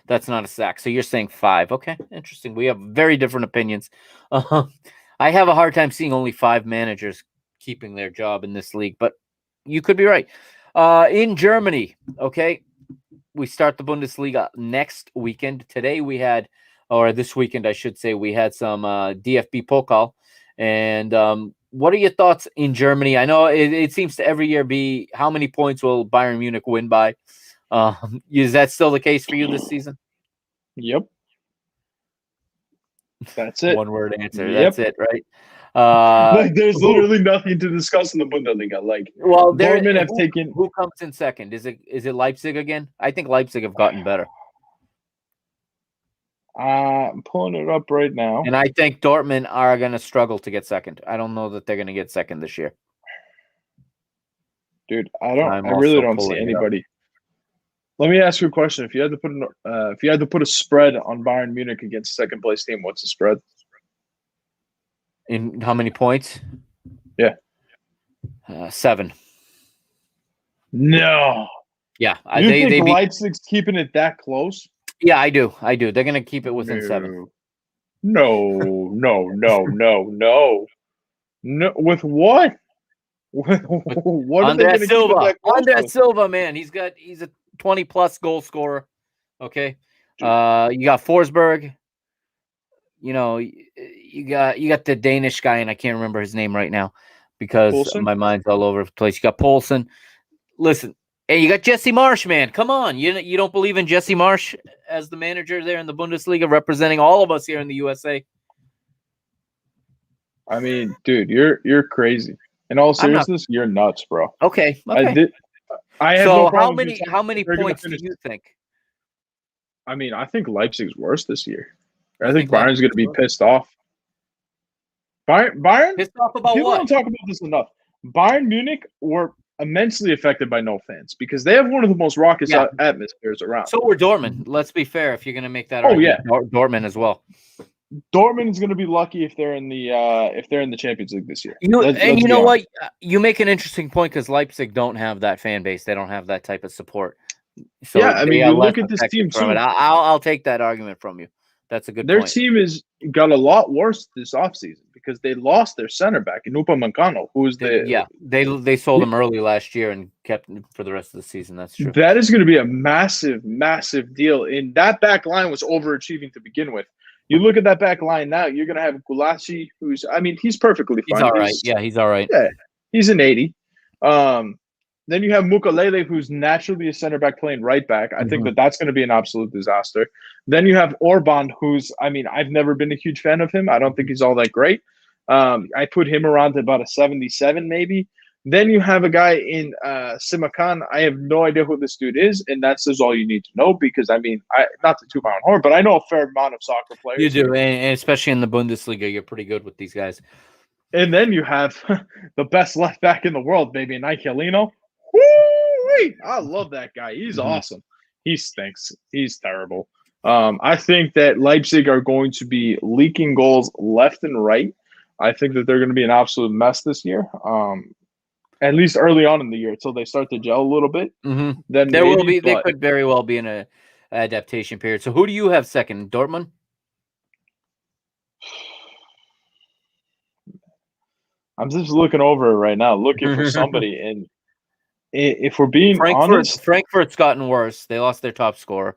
that's not a sack. So you're saying 5. Okay, interesting. We have very different opinions. I have a hard time seeing only 5 managers keeping their job in this league, but you could be right. In Germany, okay, we start the Bundesliga next weekend. This weekend, I should say, we had some DFB Pokal. And what are your thoughts in Germany? I know it seems to every year be how many points will Bayern Munich win by? Is that still the case for you this season?
Yep. That's it.
One word answer.
Yep.
That's it, right?
Like there's literally nothing to discuss in the Bundesliga. Like,
well,
Dortmund have taken.
Who comes in second? Is it Leipzig again? I think Leipzig have gotten better.
I'm pulling it up right now.
And I think Dortmund are going to struggle to get second. I don't know that they're going to get second this year.
Dude, I really don't see anybody. Let me ask you a question. If you had to put a spread on Bayern Munich against second place team, what's the spread?
In how many points?
Yeah.
7.
No.
Yeah.
You think Leipzig's keeping it that close?
Yeah, I do. They're going to keep it within 7.
No. With what? What are they going to keep it that close?
Andre Silva, man, he's a 20-plus goal scorer. Okay. You got Forsberg. You know, you got the Danish guy, and I can't remember his name right now because
Poulsen?
My mind's all over the place. You got Poulsen. Listen, hey, you got Jesse Marsch, man. Come on. You don't believe in Jesse Marsch as the manager there in the Bundesliga, representing all of us here in the USA?
I mean, dude, you're crazy. In all seriousness, you're nuts, bro.
Okay.
I have
So
no problem with you
how
saying
many
they're going to
points do
finish.
you think?
I mean, I think Leipzig's worse this year.
You
I think
think
Bayern's going to be pissed off. Bayern,
pissed off about
people don't
what?
talk about this enough. Bayern Munich were immensely affected by no fans because they have one of the most raucous
Yeah.
atmospheres around.
So we're Dortmund. Let's be fair. If you're going to make that
Oh,
argument, Dortmund as well.
Dortmund is going to be lucky if they're in the Champions League this year.
You
Let's
know
be honest.
what? You make an interesting point because Leipzig don't have that fan base. They don't have that type of support. So
Yeah, I mean,
they are
you
less
look at this
affected
team
from it.
too.
I'll take that argument from you. That's a good
Their
point.
team has got a lot worse this offseason because they lost their center back, Inupa Mancano, who is
They sold him early last year and kept him for the rest of the season. That's true.
That is going to be a massive, massive deal. And that back line was overachieving to begin with. You look at that back line now, you're going to have Gulasi, he's perfectly fine.
He's all right. Yeah, he's all right.
Yeah, he's an 80. Then you have Mukalele, who's naturally a center back playing right back. I think that's going to be an absolute disaster. Then you have Orban, I've never been a huge fan of him. I don't think he's all that great. I put him around about a 77 maybe. Then you have a guy in Simakan. I have no idea who this dude is, and that says all you need to know because, not to toot my own horn, but I know a fair amount of soccer players.
You do, and especially in the Bundesliga, you're pretty good with these guys.
And then you have the best left back in the world, baby, Nike Alino. Woo-wee! I love that guy. He's awesome. He stinks. He's terrible. I think that Leipzig are going to be leaking goals left and right. I think that they're going to be an absolute mess this year. At least early on in the year, until they start to gel a little bit.
Then
they
could very well be in an adaptation period. So who do you have second? Dortmund?
I'm just looking over it right now, looking for somebody. And if we're being honest,
Frankfurt's gotten worse. They lost their top scorer.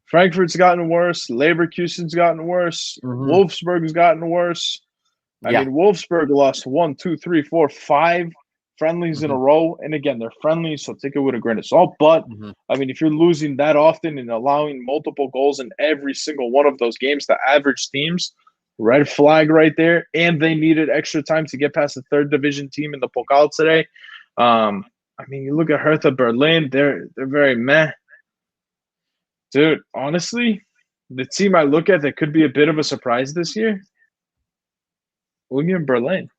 Frankfurt's gotten worse. Leverkusen's gotten worse. Wolfsburg's gotten worse. I mean, Wolfsburg lost 1, 2, 3, 4, 5 friendlies in a row. And again, they're friendlies, so take it with a grain of salt. But, if you're losing that often and allowing multiple goals in every single one of those games to average teams, red flag right there. And they needed extra time to get past the third division team in the Pokal today. You look at Hertha Berlin, they're very meh. Dude, honestly, the team I look at that could be a bit of a surprise this year, Union Berlin.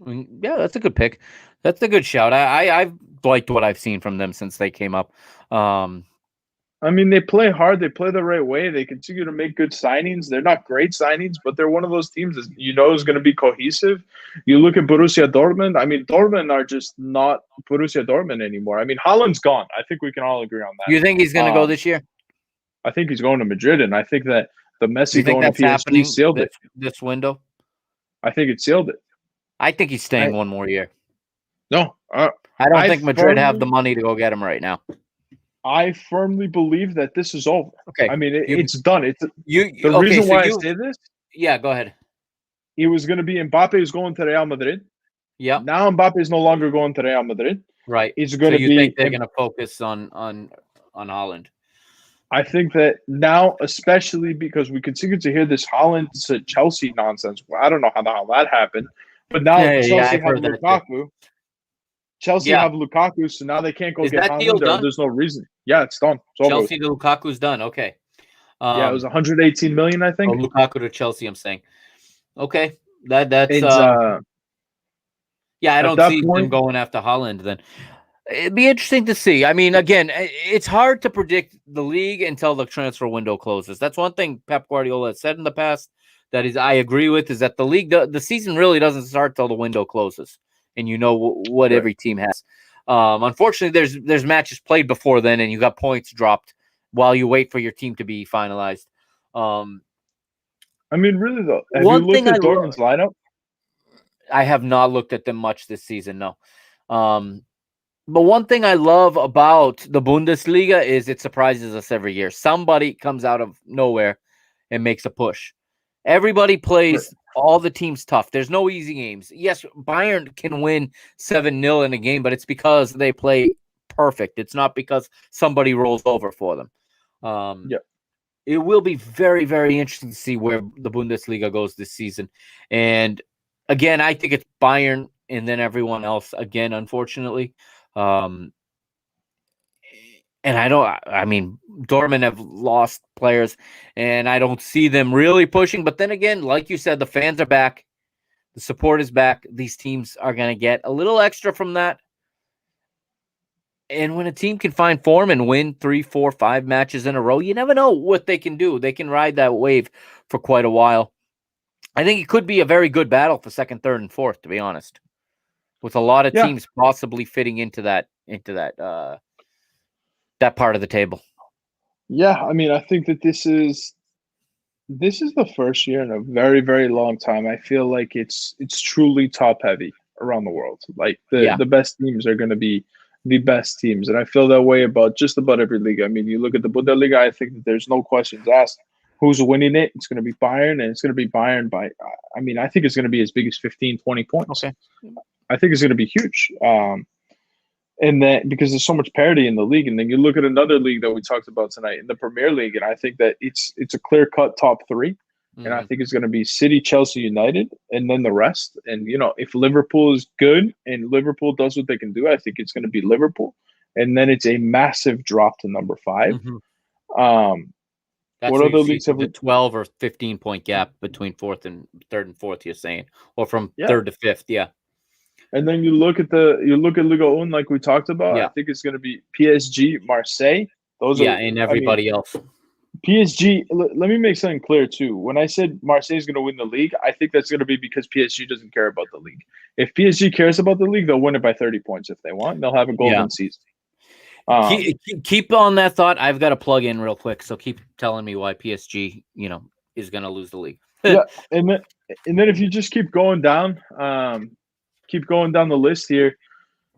Yeah, that's a good pick. That's a good shout. I've liked what I've seen from them since they came up.
They play hard. They play the right way. They continue to make good signings. They're not great signings, but they're one of those teams that is going to be cohesive. You look at Borussia Dortmund. Dortmund are just not Borussia Dortmund anymore. Haaland's gone. I think we can all agree on that.
You think he's going to go this year?
I think he's going to Madrid, and I think that the Messi
going
to PSG sealed
it. This window?
I think it sealed it.
I think he's staying one more year.
No.
I don't think Madrid have the money to go get him right now.
I firmly believe that this is over.
Okay.
It's done. I say this?
Yeah, go ahead.
It was going to be Mbappe is going to Real Madrid.
Yeah.
Now Mbappe is no longer going to Real Madrid.
Right.
It's going to be.
You think they're going to focus on Haaland?
I think that now, especially because we continue to hear this Haaland to Chelsea nonsense. Well, I don't know how the hell that happened, but now Chelsea have Lukaku. Chelsea have Lukaku, so now they can't go get Haaland. There's no reason. Yeah, it's done.
Chelsea to Lukaku's done. Okay.
It was 118 million, I think.
Lukaku to Chelsea, I'm saying. Okay, that's. I don't see them going after Haaland. Then it'd be interesting to see. Again, it's hard to predict the league until the transfer window closes. That's one thing Pep Guardiola has said in the past. I agree with is that the season really doesn't start till the window closes. And what every team has. Unfortunately, there's matches played before then, and you got points dropped while you wait for your team to be finalized.
Really though, have you looked at Dortmund's lineup?
I have not looked at them much this season, no. But one thing I love about the Bundesliga is it surprises us every year. Somebody comes out of nowhere and makes a push. Everybody plays all the teams tough. There's no easy games. Yes, Bayern can win 7-0 in a game, but it's because they play perfect. It's not because somebody rolls over for them. It will be very, very interesting to see where the Bundesliga goes this season. And again, I think it's Bayern and then everyone else again, unfortunately. And I mean, Dortmund have lost players, and I don't see them really pushing. But then again, like you said, the fans are back. The support is back. These teams are going to get a little extra from that. And when a team can find form and win 3, 4, 5 matches in a row, you never know what they can do. They can ride that wave for quite a while. I think it could be a very good battle for second, third, and fourth, to be honest, with a lot of teams possibly fitting into that that part of the table.
Yeah, I mean, I think that this is the first year in a very, very long time. I feel like it's truly top heavy around the world. Like the best teams are going to be the best teams, and I feel that way about just about every league. I mean, you look at the Bundesliga, I think that there's no questions asked who's winning it. It's going to be Bayern, and it's going to be Bayern by. I mean, I think it's going to be as big as 15, 20 points.
Okay,
I think it's going to be huge. And then because there's so much parity in the league, and then you look at another league that we talked about tonight in the Premier League, and I think that it's a clear cut top three, and I think it's going to be City, Chelsea, United, and then the rest. And if Liverpool is good and Liverpool does what they can do, I think it's going to be Liverpool, and then it's a massive drop to number 5.
That's
what other leagues have
the 12 or 15 point gap between third and fourth? You're saying, or from third to fifth? Yeah.
And then you look at Liga 1 like we talked about. I think it's going to be PSG, Marseille. Those are
and everybody else.
PSG. Let me make something clear too. When I said Marseille is going to win the league, I think that's going to be because PSG doesn't care about the league. If PSG cares about the league, they'll win it by 30 points if they want. They'll have a golden season.
Keep on that thought. I've got to plug in real quick, so keep telling me why PSG, is going to lose the league.
and then if you just keep going down the list here,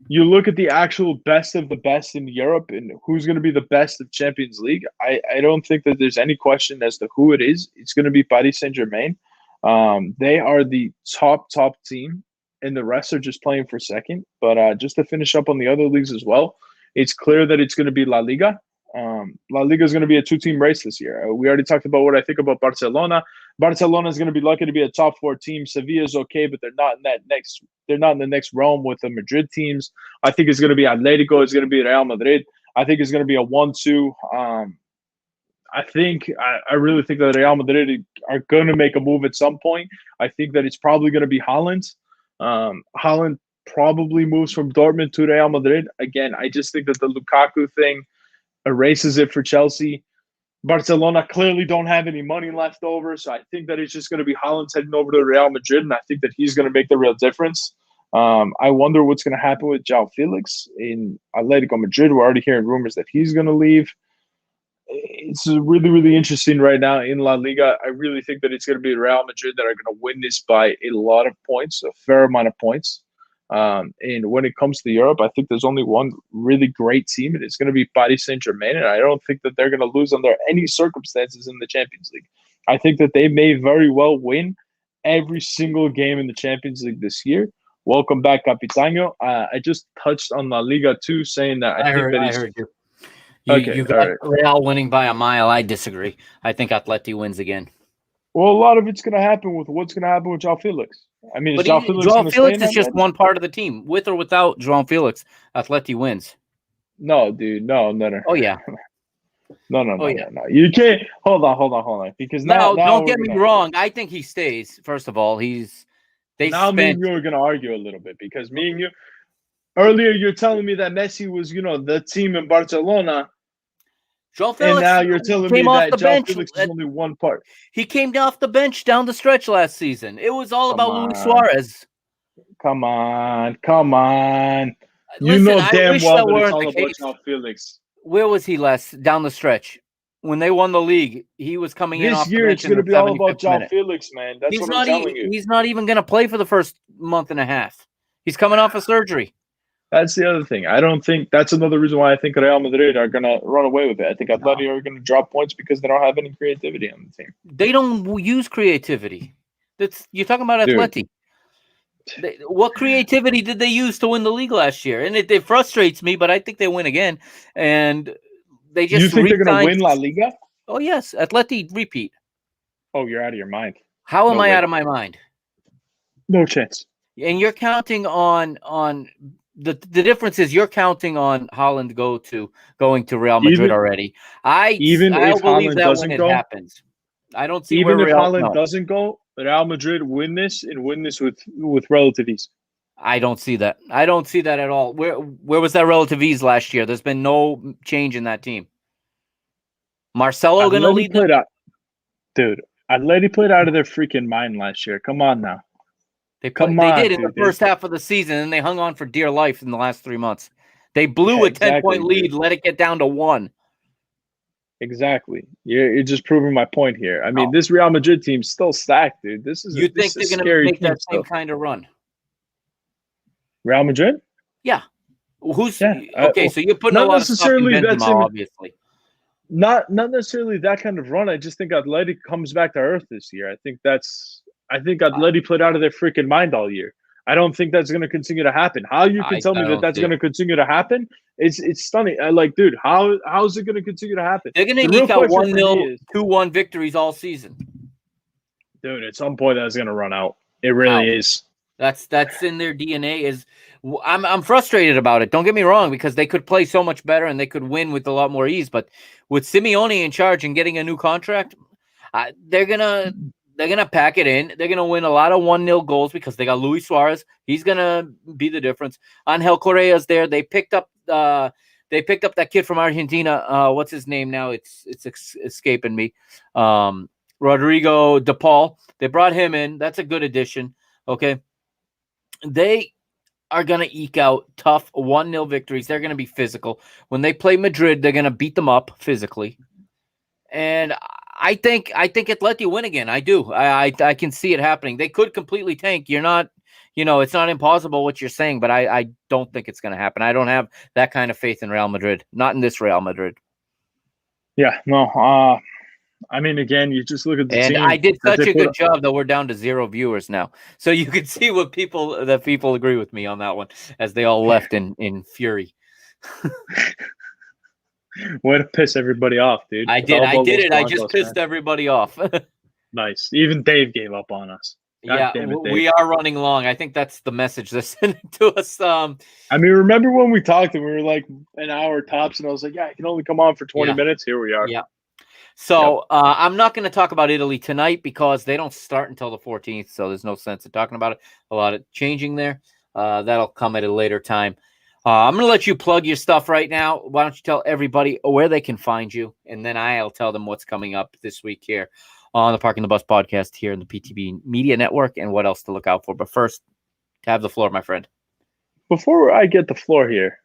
you look at the actual best of the best in Europe and who's going to be the best of Champions League. I don't think that there's any question as to who it is. It's going to be Paris Saint-Germain. They are the top team, and the rest are just playing for second. But just to finish up on the other leagues as well, it's clear that it's going to be La Liga. La Liga is going to be a 2-team race this year. We already talked about what I think about Barcelona. Barcelona is going to be lucky to be a top 4 team. Sevilla is okay, but they're not in the next realm with the Madrid teams. I think it's going to be Atletico. It's going to be Real Madrid. I think it's going to be a 1-2. I really think that Real Madrid are going to make a move at some point. I think that it's probably going to be Haaland. Haaland probably moves from Dortmund to Real Madrid. Again, I just think that the Lukaku thing erases it for Chelsea. Barcelona clearly don't have any money left over, so I think that it's just going to be Haaland heading over to Real Madrid, and I think that he's going to make the real difference. I wonder what's going to happen with João Felix in Atletico Madrid. We're already hearing rumors that he's going to leave. It's really, really interesting right now in La Liga. I really think that it's going to be Real Madrid that are going to win this by a lot of points, a fair amount of points. And when it comes to Europe, I think there's only one really great team, and it's going to be Paris Saint-Germain. And I don't think that they're going to lose under any circumstances in the Champions League. I think that they may very well win every single game in the Champions League this year. Welcome back, Capitano. I just touched on La Liga too, saying that I heard you.
You got Real winning by a mile. I disagree. I think Atleti wins again.
Well, a lot of it's going to happen with what's going to happen with João Felix. I mean,
João Felix is just one part of the team. With or without João Felix, Atleti wins.
No, dude. No.
Oh, yeah.
No. You can't. Hold on. Because now
don't get me wrong. I think he stays. First of all, me and
you are going to argue a little bit because me and you earlier you're telling me that Messi was, the team in Barcelona.
João Felix,
and now you're telling me that João Felix is only one part.
He came off the bench down the stretch last season. It was all about Luis Suarez.
Come on.
Listen,
damn well that it's all about João Felix.
Where was he last down the stretch? When they won the league, he was coming in off the bench.
This year, it's going to be all about João Felix, man. That's what I'm telling you.
He's not even going to play for the first month and a half. He's coming off a surgery.
That's the other thing. I don't think that's another reason why I think Real Madrid are going to run away with it. I think Atleti are going to drop points because they don't have any creativity on the team.
They don't use creativity. You're talking about Atleti. What creativity did they use to win the league last year? And it frustrates me, but I think they win again. And they just
you think they're going to win La Liga?
Oh, yes. Atleti repeat.
Oh, you're out of your mind.
How am I out of my mind?
No chance.
And you're counting on the difference is you're counting on Haaland going to Real Madrid already. I'll
if
believe
Haaland
that when
doesn't
it
go,
happens. I don't see
even
where
if
Real.
Haaland
No,
doesn't go, Real Madrid win this with relative ease.
I don't see that. I don't see that at all. Where was that relative ease last year? There's been no change in that team. Marcelo going to lead them?
Dude, Atleti played out of their freaking mind last year. Come on now.
They did in the first half of the season, and they hung on for dear life in the last 3 months. They blew a 10-point lead, let it get down to 1.
Exactly. You're just proving my point here. I mean, this Real Madrid team's still stacked, dude. This is
you think they're going to make that same kind of run?
Real Madrid?
Yeah. Okay? So you're putting a lot of stock in Benzema, obviously.
Not necessarily that kind of run. I just think Atleti comes back to earth this year. I think Atleti played out of their freaking mind all year. I don't think that's going to continue to happen. How you can tell me that's going to continue to happen? It's stunning. Dude, how's it going to continue to happen?
They're going to eke out 1-0, 2-1 victories all season.
Dude, at some point that's going to run out. It really is.
That's in their DNA. I'm frustrated about it. Don't get me wrong, because they could play so much better and they could win with a lot more ease. But with Simeone in charge and getting a new contract, they're gonna pack it in. They're gonna win a lot of 1-0 goals because they got Luis Suarez. He's gonna be the difference. Angel Correa's there. They picked up that kid from Argentina. What's his name now? It's escaping me. Rodrigo De Paul. They brought him in. That's a good addition. Okay. They are going to eke out tough 1-0 victories. They're going to be physical. When they play Madrid, they're going to beat them up physically. And I think Atleti win again. I do. I can see it happening. They could completely tank. You're not, it's not impossible what you're saying, but I don't think it's going to happen. I don't have that kind of faith in Real Madrid. Not in this Real Madrid.
Yeah, no. I mean, again, you just look at the team.
And I did such a good job that we're down to 0 viewers now. So you can see people agree with me on that one, as they all left in fury.
Way to piss everybody off, dude.
I did it. I just pissed everybody off.
Nice. Even Dave gave up on us.
God damn it, Dave. We are running long. I think that's the message they're sending to us.
I mean, remember when we talked and we were like an hour tops, and I was like, yeah, I can only come on for 20 minutes. Here we are.
Yeah. So I'm not going to talk about Italy tonight because they don't start until the 14th. So there's no sense in talking about it. A lot of changing there. That'll come at a later time. I'm going to let you plug your stuff right now. Why don't you tell everybody where they can find you? And then I'll tell them what's coming up this week here on the Parking the Bus podcast here in the PTB Media Network and what else to look out for. But first, to have the floor, my friend.
Before I get the floor here,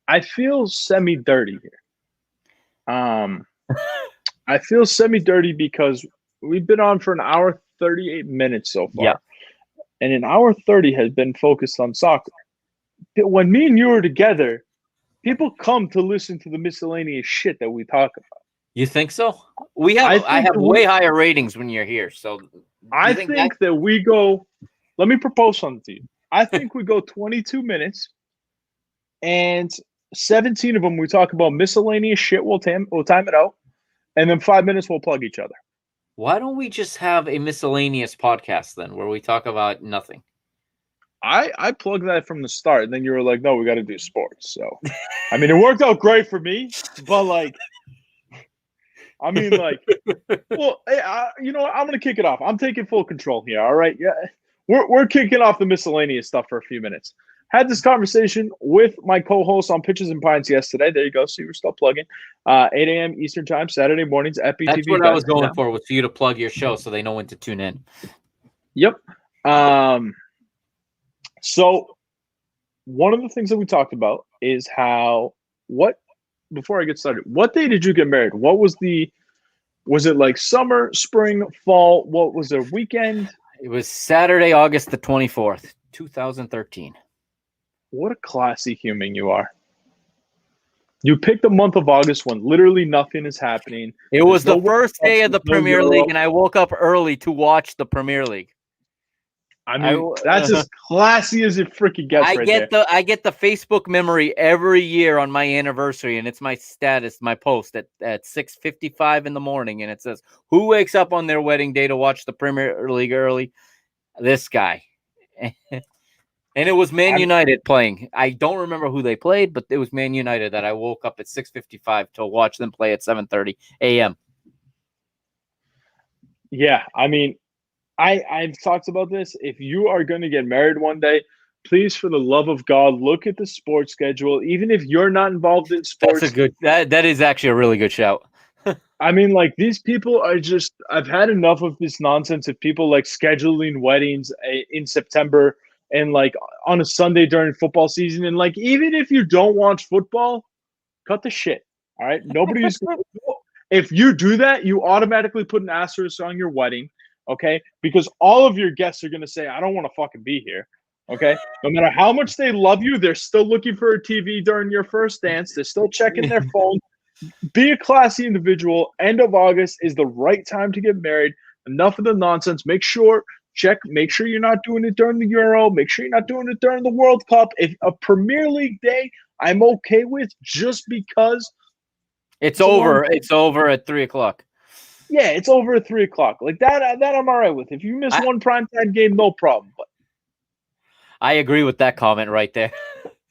I feel semi-dirty here. I feel semi-dirty because we've been on for an hour 38 minutes so far.
Yeah.
And an hour 30 has been focused on soccer. When me and you are together, people come to listen to the miscellaneous shit that we talk about.
You think so? I have way higher ratings when you're here. So
I think that we go, let me propose something to you. I think we go 22 minutes and 17 of them we talk about miscellaneous shit. We'll time it out. And then 5 minutes we'll plug each other.
Why don't we just have a miscellaneous podcast then where we talk about nothing?
I plugged that from the start, and then you were like, no, we got to do sports. So, I mean, it worked out great for me, but well, you know what? I'm going to kick it off. I'm taking full control here. All right. Yeah. We're kicking off the miscellaneous stuff for a few minutes. Had this conversation with my co-host on Pitches and Pints yesterday. There you go. See, we're still plugging. 8 a.m. Eastern time, Saturday mornings at BTV.
That's what I was going for, was for you to plug your show so they know when to tune in.
Yep. So one of the things that we talked about is before I get started, what day did you get married? Was it like summer, spring, fall? What was the weekend?
It was Saturday, August the 24th, 2013.
What a classy human you are. You picked the month of August when literally nothing is happening.
It was the first day of the Premier League, and I woke up early to watch the Premier League.
I mean, that's as classy as it freaking gets. I
get the Facebook memory every year on my anniversary, and it's my status, my post at 6:55 in the morning, and it says, "Who wakes up on their wedding day to watch the Premier League early?" This guy. And it was Man United playing. I don't remember who they played, but it was Man United that I woke up at 6:55 to watch them play at 7:30 a.m.
Yeah, I mean, I've talked about this. If you are going to get married one day, please, for the love of God, look at the sports schedule. Even if you're not involved in sports,
That's a good. That is actually a really good shout.
I mean, like these people are just. I've had enough of this nonsense of people like scheduling weddings in September and like on a Sunday during football season. And like, even if you don't watch football, cut the shit. All right, nobody's. If you do that, you automatically put an asterisk on your wedding. Okay, because all of your guests are gonna say, "I don't want to fucking be here." Okay, no matter how much they love you, they're still looking for a TV during your first dance. They're still checking their phone. Be a classy individual. End of August is the right time to get married. Enough of the nonsense. Make sure you're not doing it during the Euro. Make sure you're not doing it during the World Cup. If a Premier League day, I'm okay with just because
it's over. It's over at 3:00.
Yeah, it's over at 3:00. Like that I'm all right with. If you miss one primetime game, no problem. But
I agree with that comment right there.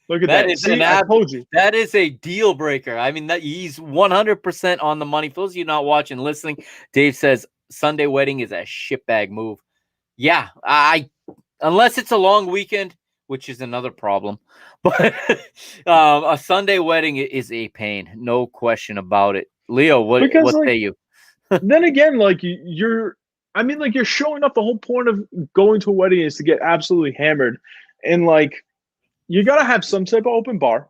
Look at that. See, I told you.
That is a deal breaker. I mean, that he's 100% on the money. For those of you not watching, listening, Dave says Sunday wedding is a shitbag move. Yeah, unless it's a long weekend, which is another problem. But a Sunday wedding is a pain, no question about it. Leo, what say you?
Then again, like you're showing up. The whole point of going to a wedding is to get absolutely hammered, and like. You got to have some type of open bar,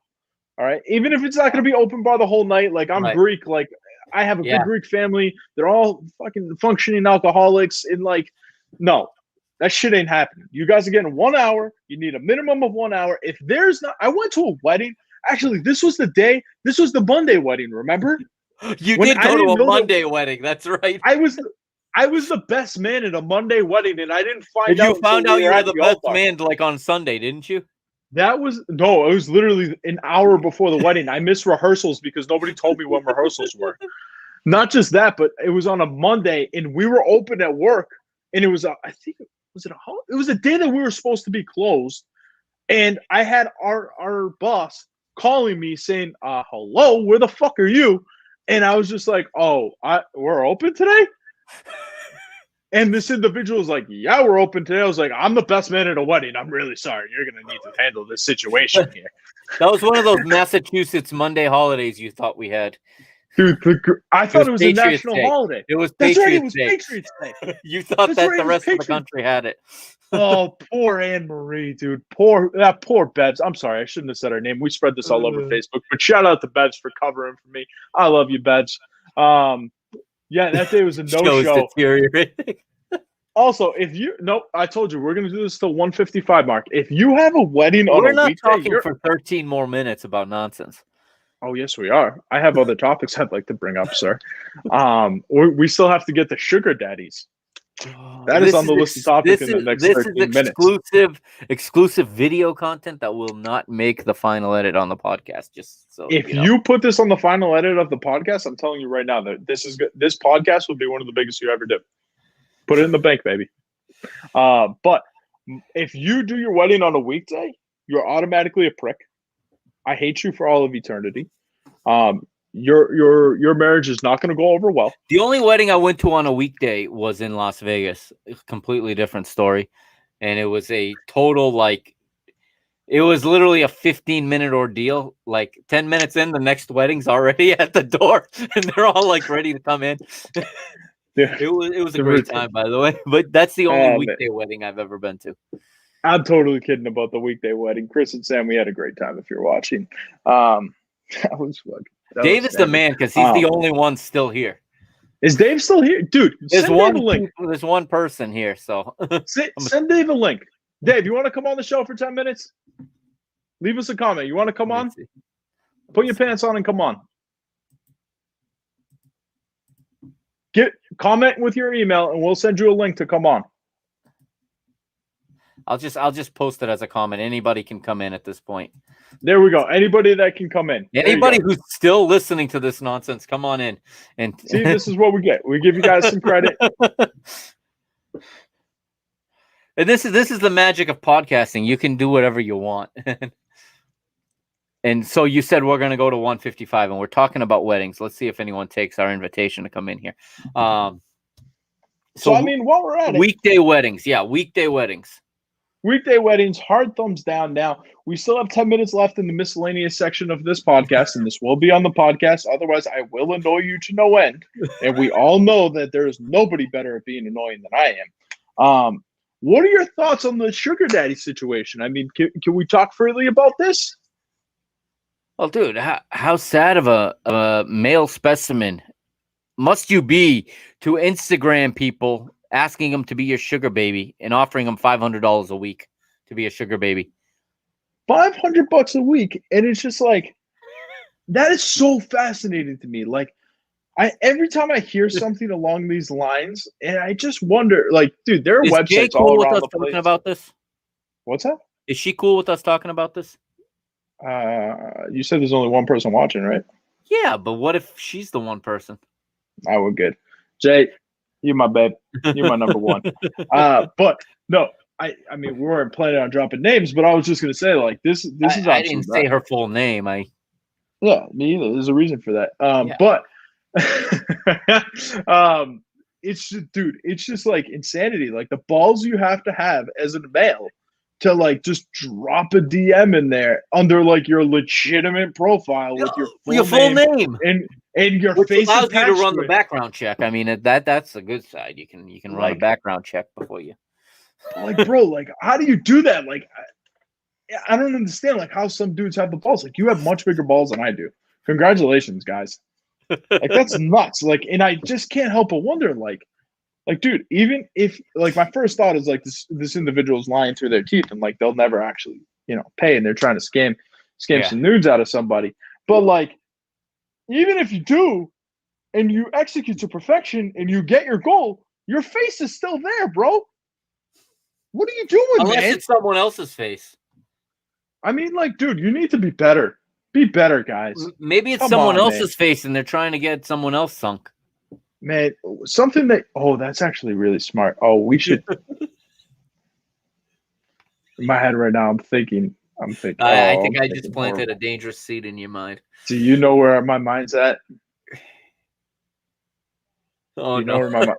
all right? Even if it's not going to be open bar the whole night. Like, I'm Greek. Like, I have a good Greek family. They're all fucking functioning alcoholics. And, like, no, that shit ain't happening. You guys are getting 1 hour. You need a minimum of 1 hour. If there's not – I went to a wedding. Actually, this was the Monday wedding, remember?
You did go to a Monday wedding. That's right.
I was the best man at a Monday wedding, and I didn't find out.
You found out you were the best man, like, on Sunday, didn't you?
It was literally an hour before the wedding. I missed rehearsals because nobody told me when rehearsals were. Not just that, but it was on a Monday and we were open at work. And it was, it was a day that we were supposed to be closed. And I had our boss calling me saying, hello, where the fuck are you? And I was just like, we're open today? And this individual was like, yeah, we're open today. I was like, I'm the best man at a wedding. I'm really sorry. You're going to need to handle this situation here.
That was one of those Massachusetts Monday holidays you thought we had.
Dude, I thought it was a national holiday.
It was
Patriots
Patriots Day. You thought that the rest of the country had it.
Oh, poor Anne Marie, dude. Poor Bebs. I'm sorry. I shouldn't have said her name. We spread this all over Facebook. But shout out to Bebs for covering for me. I love you, Bebs. Yeah, that day was a no-show.
Deteriorating.
Also, I told you we're going to do this till 1:55 mark. If you have a wedding on a weekday,
we're not talking for 13 more minutes about nonsense.
Oh, yes, we are. I have other topics I'd like to bring up, sir. We still have to get the sugar daddies. That is on the list of topics in the next 13 minutes.
This is exclusive video content that will not make the final edit on the podcast. Just so
if you put this on the final edit of the podcast, I'm telling you right now that this is good. This podcast will be one of the biggest you ever do. Put it in the bank, baby. But if you do your wedding on a weekday, you're automatically a prick. I hate you for all of eternity. Your marriage is not going to go over well.
The only wedding I went to on a weekday was in Las Vegas. A completely different story. And it was a total, it was literally a 15-minute ordeal. 10 minutes in, the next wedding's already at the door. And they're all, ready to come in.
Yeah.
It was a great time, by the way. But that's the only weekday wedding I've ever been to.
I'm totally kidding about the weekday wedding. Chris and Sam, we had a great time if you're watching.
Dave is the man because he's the only one still here.
Is Dave still here? Dude,
there's one person here, so
send Dave a link. Dave, you want to come on the show for 10 minutes? Leave us a comment. You want to come on? Put your pants on and come on. Comment with your email and we'll send you a link to come on.
I'll just post it as a comment. Anybody can come in at this point.
There we go. Anybody that can come in.
Anybody who's still listening to this nonsense, come on in. And
see, this is what we get. We give you guys some credit.
And this is the magic of podcasting. You can do whatever you want. And so you said we're going to go to 155, and we're talking about weddings. Let's see if anyone takes our invitation to come in here.
So I mean, while we're at it,
weekday weddings. Yeah, weekday weddings.
Weekday weddings, hard thumbs down. Now, we still have 10 minutes left in the miscellaneous section of this podcast, and this will be on the podcast. Otherwise, I will annoy you to no end. And we all know that there is nobody better at being annoying than I am. What are your thoughts on the sugar daddy situation? I mean, can we talk freely about this?
Well, dude, how sad of a male specimen must you be to Instagram people asking them to be your sugar baby and offering them $500 a week to be a sugar baby?
$500 a week, and it's just like that is so fascinating to me. Like, every time I hear something along these lines, and I just wonder, like, dude, there are websites
Jay cool
all
with
around
us
the place.
talking about this?
What's that?
Is she cool with us talking about this?
You said there's only one person watching, right?
Yeah, but what if she's the one person?
We're good. Jay, you're my babe. You're my number one. But no, I mean, we weren't planning on dropping names, but I was just gonna say, like, this is.
I didn't say her full name.
Yeah, me either. There's a reason for that.
Yeah.
But it's just, dude, it's just like insanity. Like the balls you have to have as a male to like just drop a DM in there under like your legitimate profile with your full name and your
which
face
allows you to run the
it.
background check. I mean, that's the good side. You can run a background check before you.
Like, bro, like how do you do that? Like, I don't understand like how some dudes have the balls. Like you have much bigger balls than I do. Congratulations, guys. Like that's nuts. Like, and I just can't help but wonder, like, dude, even if like my first thought is like this individual's lying through their teeth and like they'll never actually, pay and they're trying to scam some nudes out of somebody. But like, even if you do and you execute to perfection and you get your goal, your face is still there, bro. What are you doing,
Unless
man?
it's someone else's face.
I mean, like, dude, you need to be better. Be better, guys.
Maybe it's someone else's face and they're trying to get someone else sunk.
Man, something that's actually really smart. Oh, we should. In my head right now, I'm thinking.
I think I just planted a dangerous seed in your mind.
Do you know where my mind's at?
Oh,
you know where my mind.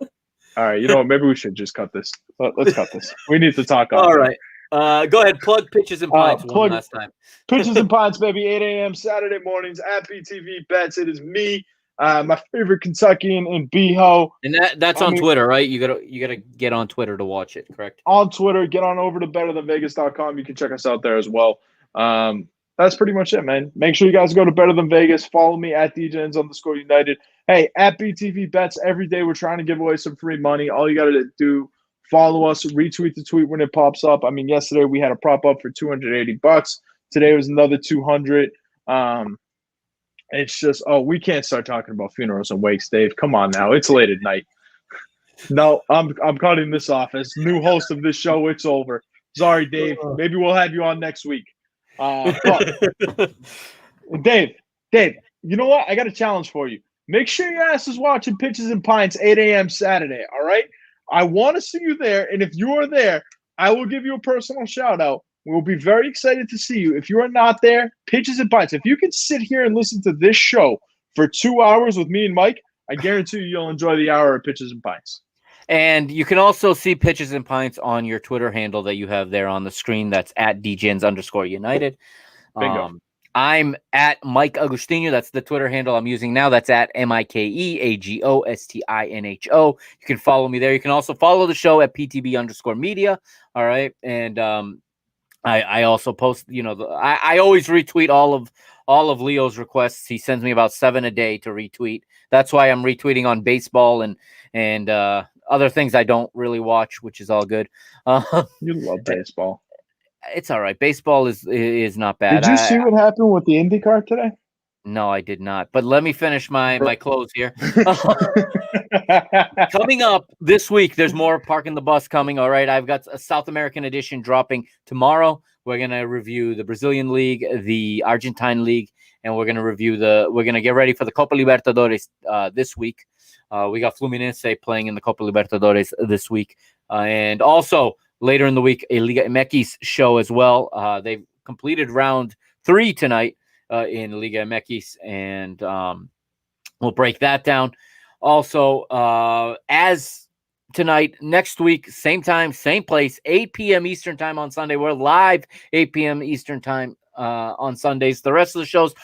All right, you know what? Maybe we should just cut this. Let's cut this. We need to talk.
All right. Go ahead. Plug Pitches and Pints one last time.
Pitches and Pints, baby. 8 a.m. Saturday mornings at BTV Bets. It is me, my favorite Kentuckian in Beho.
And that's on Twitter, right? You gotta get on Twitter to watch it, correct?
On Twitter, get on over to betterthanvegas.com. You can check us out there as well. That's pretty much it, man. Make sure you guys go to Better Than Vegas. Follow me at DJs_United. Hey, at BTV Bets every day. We're trying to give away some free money. All you got to do, follow us, retweet the tweet when it pops up. I mean, yesterday we had a prop up for $280. Today was another 200. It's just, we can't start talking about funerals and wakes, Dave. Come on now. It's late at night. No, I'm cutting this off. As new host of this show, it's over. Sorry, Dave. Maybe we'll have you on next week. But Dave, you know what? I got a challenge for you. Make sure your ass is watching Pitches and Pints 8 a.m. Saturday, all right? I want to see you there, and if you are there, I will give you a personal shout-out. We'll be very excited to see you. If you are not there, Pitches and Pints. If you can sit here and listen to this show for 2 hours with me and Mike, I guarantee you'll enjoy the hour of Pitches and Pints.
And you can also see Pitches and Pints on your Twitter handle that you have there on the screen. That's at DJs_United.
Bingo.
I'm at Mike Agostinho. That's the Twitter handle I'm using now. That's at MikeAgostinho. You can follow me there. You can also follow the show at PTB_media. All right. And I also post, I always retweet all of Leo's requests. He sends me about 7 a day to retweet. That's why I'm retweeting on baseball and other things I don't really watch, which is all good.
You love baseball.
It's all right. Baseball is not bad.
Did you see what happened with the IndyCar today?
No, I did not. But let me finish my close here. Coming up this week, there's more Parking the Bus coming. All right. I've got a South American edition dropping tomorrow. We're going to review the Brazilian League, the Argentine League, and we're going to get ready for the Copa Libertadores this week. We got Fluminense playing in the Copa Libertadores this week. And also, later in the week, a Liga MX show as well. They've completed round 3 tonight in Liga MX, and we'll break that down. Also, as tonight, next week, same time, same place, 8 p.m. Eastern time on Sunday. We're live 8 p.m. Eastern time on Sundays. The rest of the shows,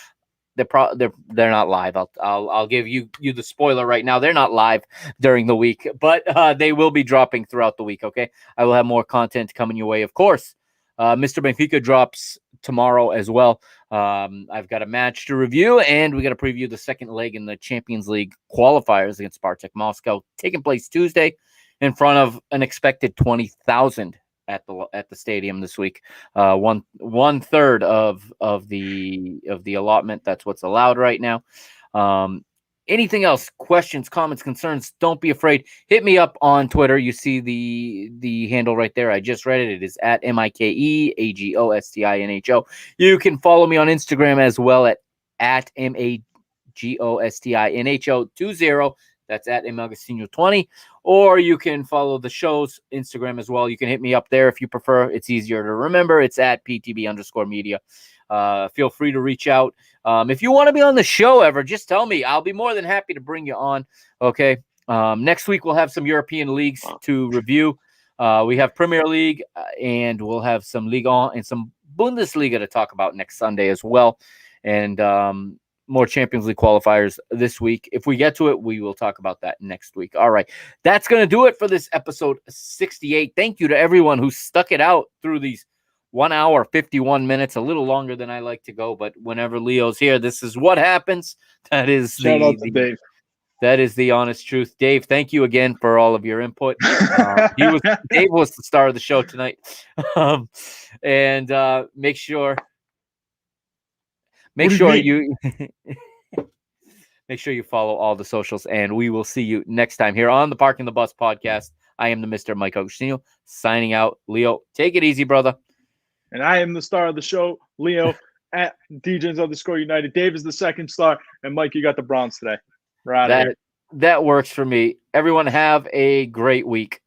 they're not live. I'll give you the spoiler right now. They're not live during the week, but they will be dropping throughout the week. Okay, I will have more content coming your way, of course. Mr. Benfica drops tomorrow as well. I've got a match to review, and we got to preview the second leg in the Champions League qualifiers against Spartak Moscow, taking place Tuesday in front of an expected 20,000 at the stadium this week. One third of the allotment. That's what's allowed right now. Anything else? Questions, comments, concerns? Don't be afraid. Hit me up on Twitter. You see the handle right there. I just read it. It is at MikeAgostinho. You can follow me on Instagram as well at Magostinho20. That's at Agostinho20. Or you can follow the show's Instagram as well. You can hit me up there if you prefer. It's easier to remember. It's at PTB_media. Feel free to reach out. If you want to be on the show ever, just tell me. I'll be more than happy to bring you on. Okay. Next week, we'll have some European leagues to review. We have Premier League, and we'll have some Ligue 1 and some Bundesliga to talk about next Sunday as well. And more Champions League qualifiers this week. If we get to it, we will talk about that next week. All right. That's going to do it for this episode 68. Thank you to everyone who stuck it out through these 1 hour, 51 minutes, a little longer than I like to go. But whenever Leo's here, this is what happens. That is
Shout out to Dave.
That is the honest truth. Dave, thank you again for all of your input. Dave was the star of the show tonight. Make sure you make sure you follow all the socials, and we will see you next time here on the Parking the Bus podcast. I am the Mr. Mike Agostinho signing out. Leo, take it easy, brother.
And I am the star of the show, Leo, at DJs_United. Dave is the second star, and Mike, you got the bronze today. We're out of here.
That works for me. Everyone have a great week.